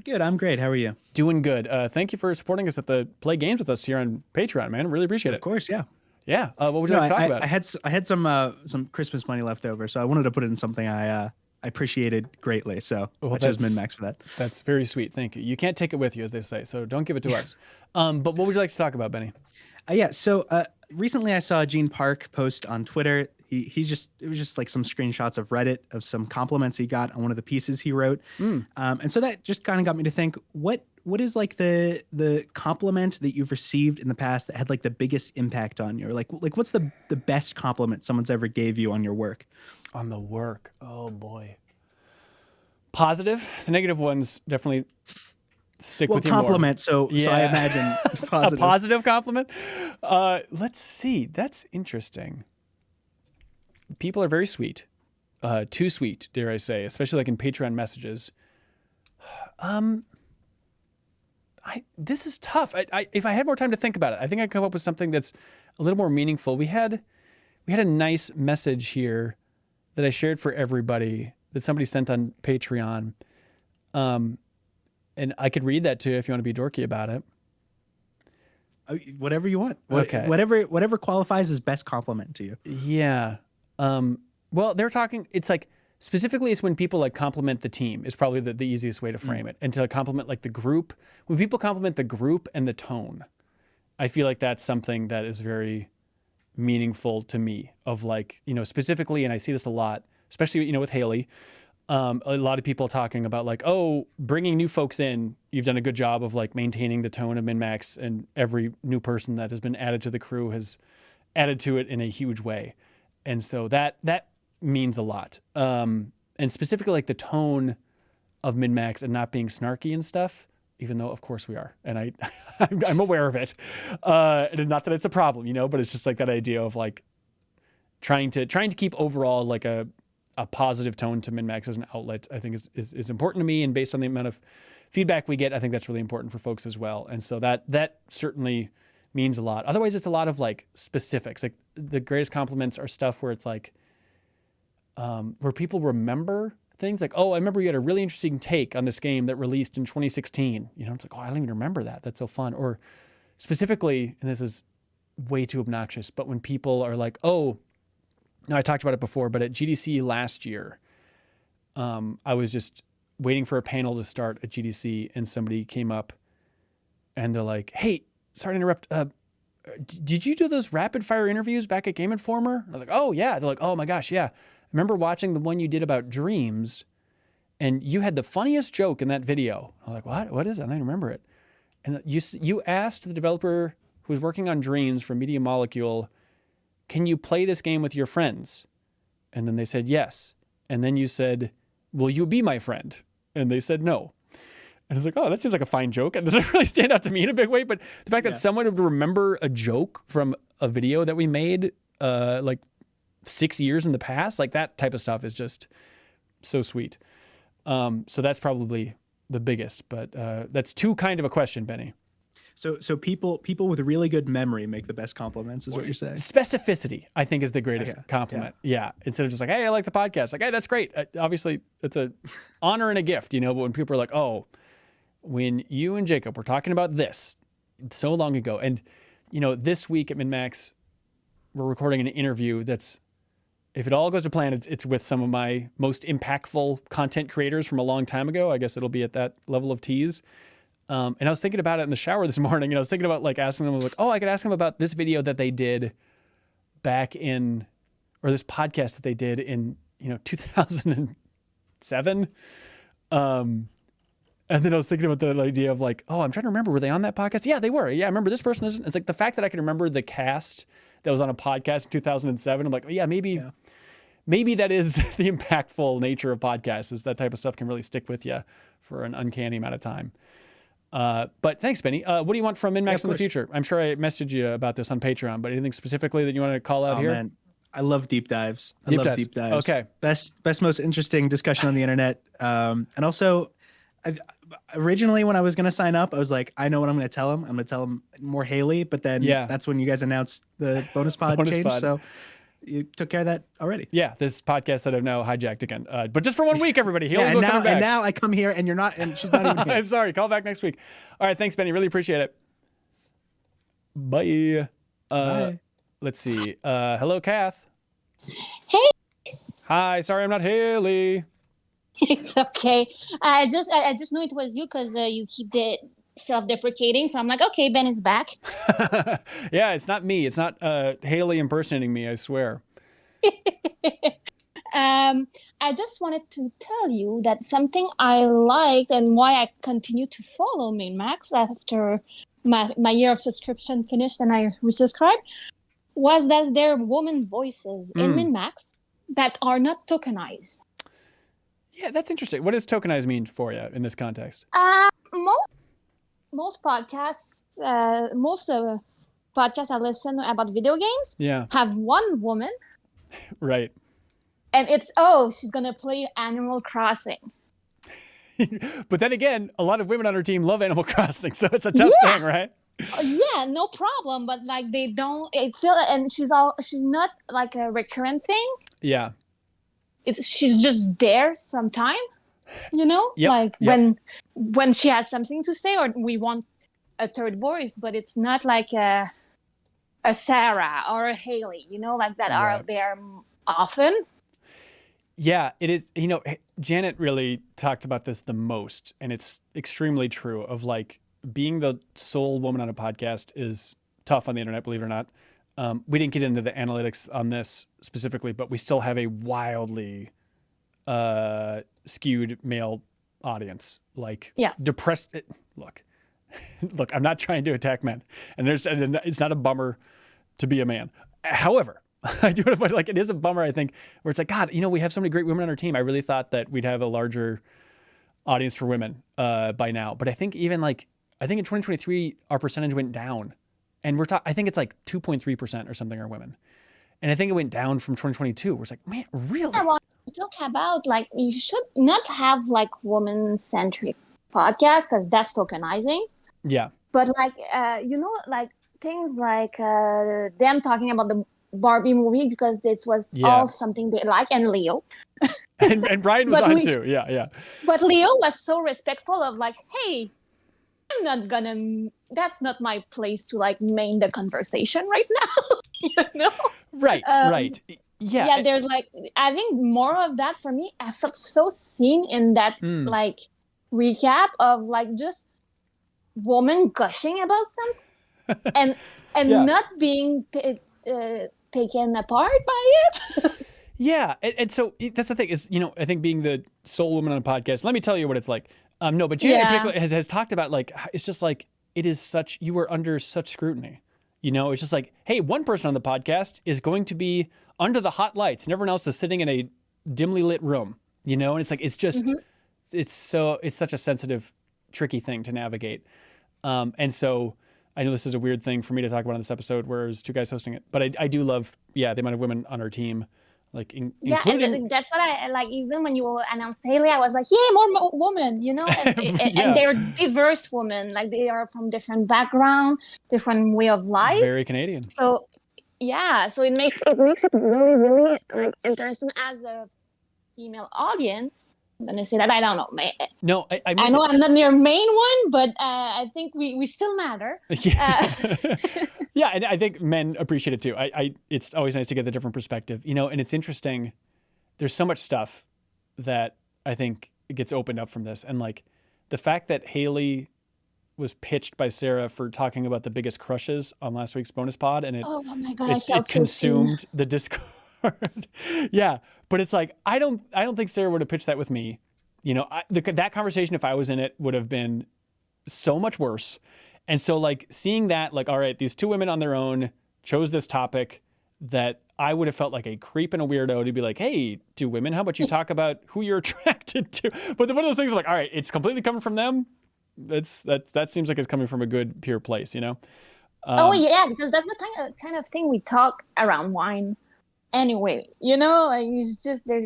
Good. I'm great. How are you? Doing good. Thank you for supporting us at the Play Games with us here on Patreon, man. Really appreciate it. Of course, yeah. Yeah. What would you like to talk about? I had some Christmas money left over, so I wanted to put it in something I appreciated greatly. So I chose MinMax for that. That's very sweet. Thank you. You can't take it with you, as they say, so don't give it to us. But what would you like to talk about, Benny? So recently I saw Gene Park post on Twitter. It was just like some screenshots of Reddit of some compliments he got on one of the pieces he wrote. And so that just kind of got me to think, what is like the compliment that you've received in the past that had like the biggest impact on you? Or like what's the best compliment someone's ever gave you on your work? On the work. Oh boy. Positive. The negative ones definitely stick with you more. Compliment. So I imagine positive. A positive compliment. Let's see. That's interesting. People are very sweet. Too sweet, dare I say, especially like in Patreon messages. This is tough. If I had more time to think about it, I think I'd come up with something that's a little more meaningful. We had a nice message here that I shared for everybody that somebody sent on Patreon. And I could read that to you if you want to be dorky about it. Whatever you want. Okay. Whatever qualifies as best compliment to you. Yeah. Well, they're talking, it's like, specifically it's when people like compliment the team is probably the easiest way to frame it. And to compliment like the group, when people compliment the group and the tone, I feel like that's something that is very meaningful to me of like, specifically, and I see this a lot, especially, with Haley, a lot of people talking about like, oh, bringing new folks in, you've done a good job of like maintaining the tone of MinMax, and every new person that has been added to the crew has added to it in a huge way. And so that means a lot. And specifically like the tone of MinMax and not being snarky and stuff, even though of course we are. And I'm aware of it. And not that it's a problem, but it's just like that idea of like trying to keep overall like a positive tone to MinMax as an outlet, I think is important to me. And based on the amount of feedback we get, I think that's really important for folks as well. And so that certainly means a lot. Otherwise, it's a lot of like specifics. Like the greatest compliments are stuff where it's like, where people remember things like, oh, I remember you had a really interesting take on this game that released in 2016. It's like, oh, I don't even remember that. That's so fun. Or specifically, and this is way too obnoxious, but when people are like, oh, no, I talked about it before, but at GDC last year, I was just waiting for a panel to start at GDC, and somebody came up and they're like, hey, sorry to interrupt. Did you do those rapid fire interviews back at Game Informer? I was like, oh yeah. They're like, oh my gosh, yeah. I remember watching the one you did about dreams, and you had the funniest joke in that video. I was like, what? What is it? I don't remember it. And you asked the developer who was working on Dreams for Media Molecule, can you play this game with your friends? And then they said yes. And then you said, will you be my friend? And they said no. And I was like, oh, that seems like a fine joke. It doesn't really stand out to me in a big way, but the fact that someone would remember a joke from a video that we made like 6 years in the past, like that type of stuff is just so sweet. So that's probably the biggest, but that's too kind of a question, Benny. So people with a really good memory make the best compliments, is what you're saying. Specificity, I think, is the greatest compliment. Yeah. Instead of just like, hey, I like the podcast. Like, hey, that's great. Obviously, it's an honor and a gift, but when people are like, oh, when you and Jacob were talking about this so long ago, and, this week at MinMax, we're recording an interview that's, if it all goes to plan, it's with some of my most impactful content creators from a long time ago. I guess it'll be at that level of tease. And I was thinking about it in the shower this morning, and I was thinking about like asking them, I was like, oh, I could ask them about this video that they did back in, or this podcast that they did in, 2007. And then I was thinking about the idea of like, oh, I'm trying to remember, were they on that podcast? Yeah, they were. Yeah, I remember this person. It's like the fact that I can remember the cast that was on a podcast in 2007. I'm like, oh, yeah, maybe that is the impactful nature of podcasts, is that type of stuff can really stick with you for an uncanny amount of time. But thanks, Benny. What do you want from MinMax in the future? I'm sure I messaged you about this on Patreon, but anything specifically that you want to call out here? Man. I love deep dives. I love deep dives. Okay. Best, most interesting discussion on the internet. And also, originally when I was going to sign up, I was like, I know what I'm going to tell him. I'm going to tell him more Haley, but then that's when you guys announced the bonus pod change. So you took care of that already. Yeah, this podcast that I've now hijacked again. But just for 1 week, everybody. Haley will come back. And now I come here and you're not, and she's not even here. I'm sorry. Call back next week. All right. Thanks, Benny. Really appreciate it. Bye. Bye. Let's see. Hello, Kath. Hey. Hi. Sorry, I'm not Haley. It's okay. I just knew it was you because you keep the self-deprecating. So I'm like, okay, Ben is back. Yeah, it's not me. It's not Haley impersonating me, I swear. I just wanted to tell you that something I liked and why I continue to follow MinMax after my year of subscription finished and I resubscribed was that there are woman voices in MinMax that are not tokenized. Yeah, that's interesting. What does tokenize mean for you in this context? Most podcasts, podcasts I listen about video games have one woman. Right. And it's, she's going to play Animal Crossing. But then again, a lot of women on her team love Animal Crossing, so it's a tough thing, right? Yeah, no problem. But like they don't, and she's not like a recurrent thing. Yeah. She's just there sometime, when she has something to say, or we want a third voice, but it's not like a Sarah or a Haley, like that are there often. Yeah, it is. Janet really talked about this the most, and it's extremely true of like being the sole woman on a podcast is tough on the internet, believe it or not. We didn't get into the analytics on this specifically, but we still have a wildly skewed male audience. Like depressed. Look, I'm not trying to attack men, and it's not a bummer to be a man. However, I do want to, like, it is a bummer, I think, where it's like, God, we have so many great women on our team. I really thought that we'd have a larger audience for women by now. But I think even in 2023, our percentage went down. And I think it's like 2.3% or something are women. And I think it went down from 2022. Where it's like, man, really? I want to talk about, like, you should not have, like, woman-centric podcasts because that's tokenizing. Yeah. But, like, like, things like them talking about the Barbie movie because this was all something they like, and Leo. and Brian was on too. Yeah. But Leo was so respectful of like, hey, that's not my place to like main the conversation right now. Right. Right. Yeah. There's like, I think more of that for me. I felt so seen in that like recap of like just woman gushing about something and not being taken apart by it. Yeah. And so that's the thing is, I think being the sole woman on a podcast, let me tell you what it's like. No, but Janet in particular has talked about like, it's just like, you are under such scrutiny. It's just like, hey, one person on the podcast is going to be under the hot lights and everyone else is sitting in a dimly lit room, and it's like, it's just, it's such a sensitive, tricky thing to navigate. And so I know this is a weird thing for me to talk about on this episode where there's two guys hosting it, but I do love, the amount of women on our team. Like including... and that's what I like. Even when you announced Haley, I was like, "Yeah, more women," and they're diverse women. Like they are from different background, different way of life. Very Canadian. So, so it makes it really, really like interesting as a female audience. I'm gonna say that I don't know. No, I know I'm not your main one, but I think we still matter. Yeah, yeah, and I think men appreciate it too. It's always nice to get the different perspective, and it's interesting. There's so much stuff that I think gets opened up from this, and like the fact that Haley was pitched by Sarah for talking about the biggest crushes on last week's bonus pod, and Oh my god, I felt it so seen. consumed the Discord. Yeah, but it's like I don't think Sarah would have pitched that with me. You know, that conversation, if I was in it, would have been so much worse. And so like seeing that, like, all right, these two women on their own chose this topic that I would have felt like a creep and a weirdo to be like, hey, two women, how about you talk about who you're attracted to? But one of those things is like, all right, it's completely coming from them. That seems like it's coming from a good pure place, you know? Oh yeah, because that's the kind of thing we talk around wine anyway. You know, like, it's just there.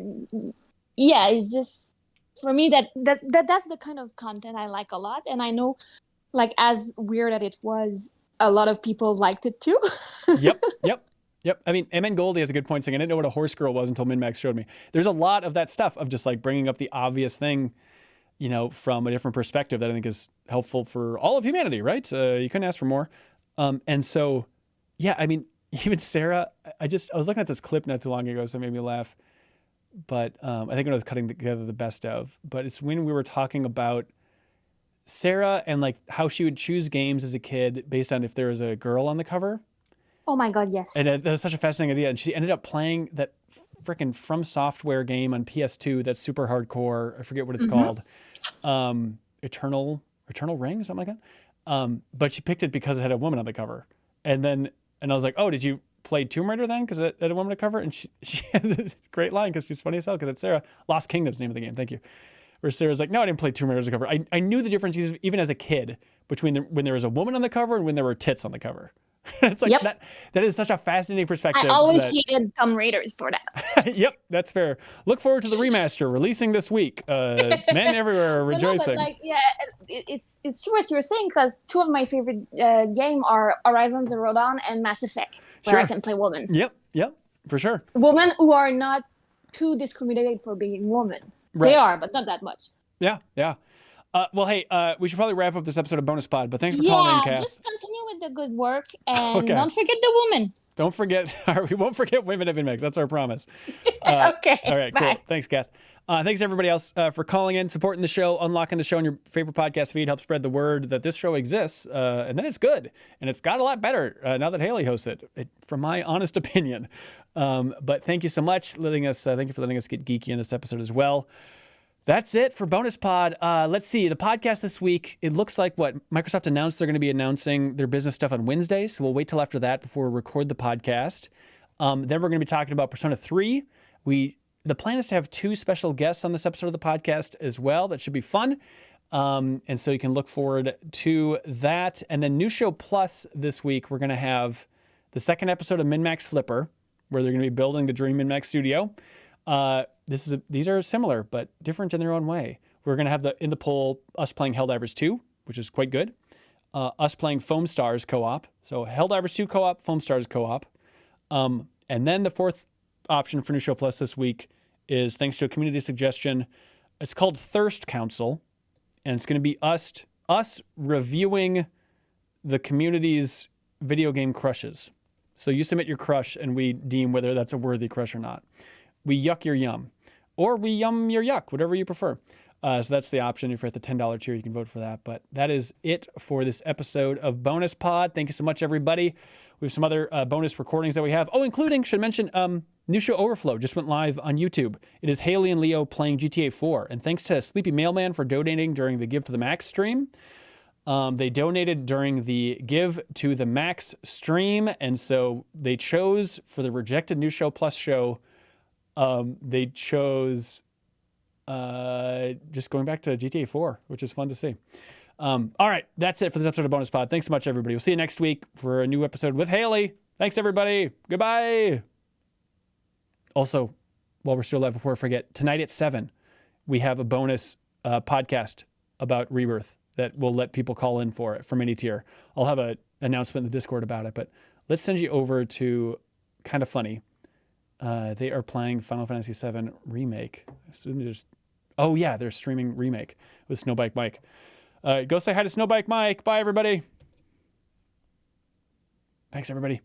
Yeah, it's just for me that's the kind of content I like a lot, and I know, like, as weird as it was, a lot of people liked it too. Yep. I mean, MN Goldie has a good point saying, I didn't know what a horse girl was until MinMax showed me. There's a lot of that stuff of just like bringing up the obvious thing, you know, from a different perspective that I think is helpful for all of humanity, right? You couldn't ask for more. And so, yeah, I mean, even Sarah, I was looking at this clip not too long ago, so it made me laugh. But I think when I was cutting together the best of, but it's when we were talking about Sarah and like how she would choose games as a kid based on if there was a girl on the cover. Oh my god, yes. And that was such a fascinating idea. And she ended up playing that freaking From Software game on PS2 that's super hardcore. I forget what it's called. Eternal Ring, something like that. But she picked it because it had a woman on the cover. And I was like, oh, did you play Tomb Raider then? Because it had a woman on the cover? And she had this great line because she's funny as hell because it's Sarah. Lost Kingdom's the name of the game. Thank you. Where Sarah's like, no, I didn't play Tomb Raider as a cover. I knew the difference even as a kid between when there was a woman on the cover and when there were tits on the cover. It's like that is such a fascinating perspective. I always hated Tomb Raiders for that. Yep, that's fair. Look forward to the remaster releasing this week. Men everywhere are rejoicing. But like, yeah, it's true what you're saying, because two of my favorite game are Horizon Zero Dawn and Mass Effect, where I can play women. Yep, for sure. Women who are not too discriminated for being women. Right. They are, but not that much. Yeah. Well, hey, we should probably wrap up this episode of Bonus Pod, but thanks for calling in, Kath. Yeah, just continue with the good work, and don't forget the women. Don't forget, we won't forget women at VinMax. That's our promise. Okay. All right, bye. Cool. Thanks, Kath. Thanks everybody else for calling in, supporting the show, unlocking the show on your favorite podcast feed, help spread the word that this show exists, and then it's good, and it's got a lot better now that Haley hosts it, from my honest opinion. But thank you so much, thank you for letting us get geeky in this episode as well. That's it for Bonus Pod. Let's see. The podcast this week, it looks like Microsoft announced they're going to be announcing their business stuff on Wednesdays. So we'll wait till after that before we record the podcast. Then we're going to be talking about Persona 3. The plan is to have 2 special guests on this episode of the podcast as well. That should be fun. And so you can look forward to that. And then New Show Plus this week, we're going to have the second episode of MinMax Flipper, where they're going to be building the Dream MinMax studio. These are similar but different in their own way. We're going to have in the poll us playing Helldivers 2, which is quite good. Us playing Foam Stars co-op. So Helldivers 2 co-op, Foam Stars co-op. And then the fourth option for New Show Plus this week is, thanks to a community suggestion, it's called Thirst Council, and it's going to be us reviewing the community's video game crushes. So you submit your crush, and we deem whether that's a worthy crush or not. We yuck your yum. Or we yum your yuck, whatever you prefer. So that's the option. If you're at the $10 tier, you can vote for that. But that is it for this episode of Bonus Pod. Thank you so much, everybody. We have some other bonus recordings that we have. Oh, including, should mention, New Show Overflow just went live on YouTube. It is Haley and Leo playing GTA 4. And thanks to Sleepy Mailman for donating during the Give to the Max stream. They donated during the Give to the Max stream. And so they chose, for the rejected New Show Plus show, they chose just going back to GTA 4, which is fun to see. All right, that's it for this episode of Bonus Pod. Thanks so much, everybody. We'll see you next week for a new episode with Haley. Thanks, everybody. Goodbye. Also, while we're still live, before I forget, tonight at 7, we have a bonus podcast about Rebirth that we'll let people call in for it from any tier. I'll have an announcement in the Discord about it, but let's send you over to Kind of Funny. They are playing Final Fantasy VII Remake. They're streaming Remake with Snowbike Mike. Go say hi to Snowbike Mike. Bye, everybody. Thanks, everybody.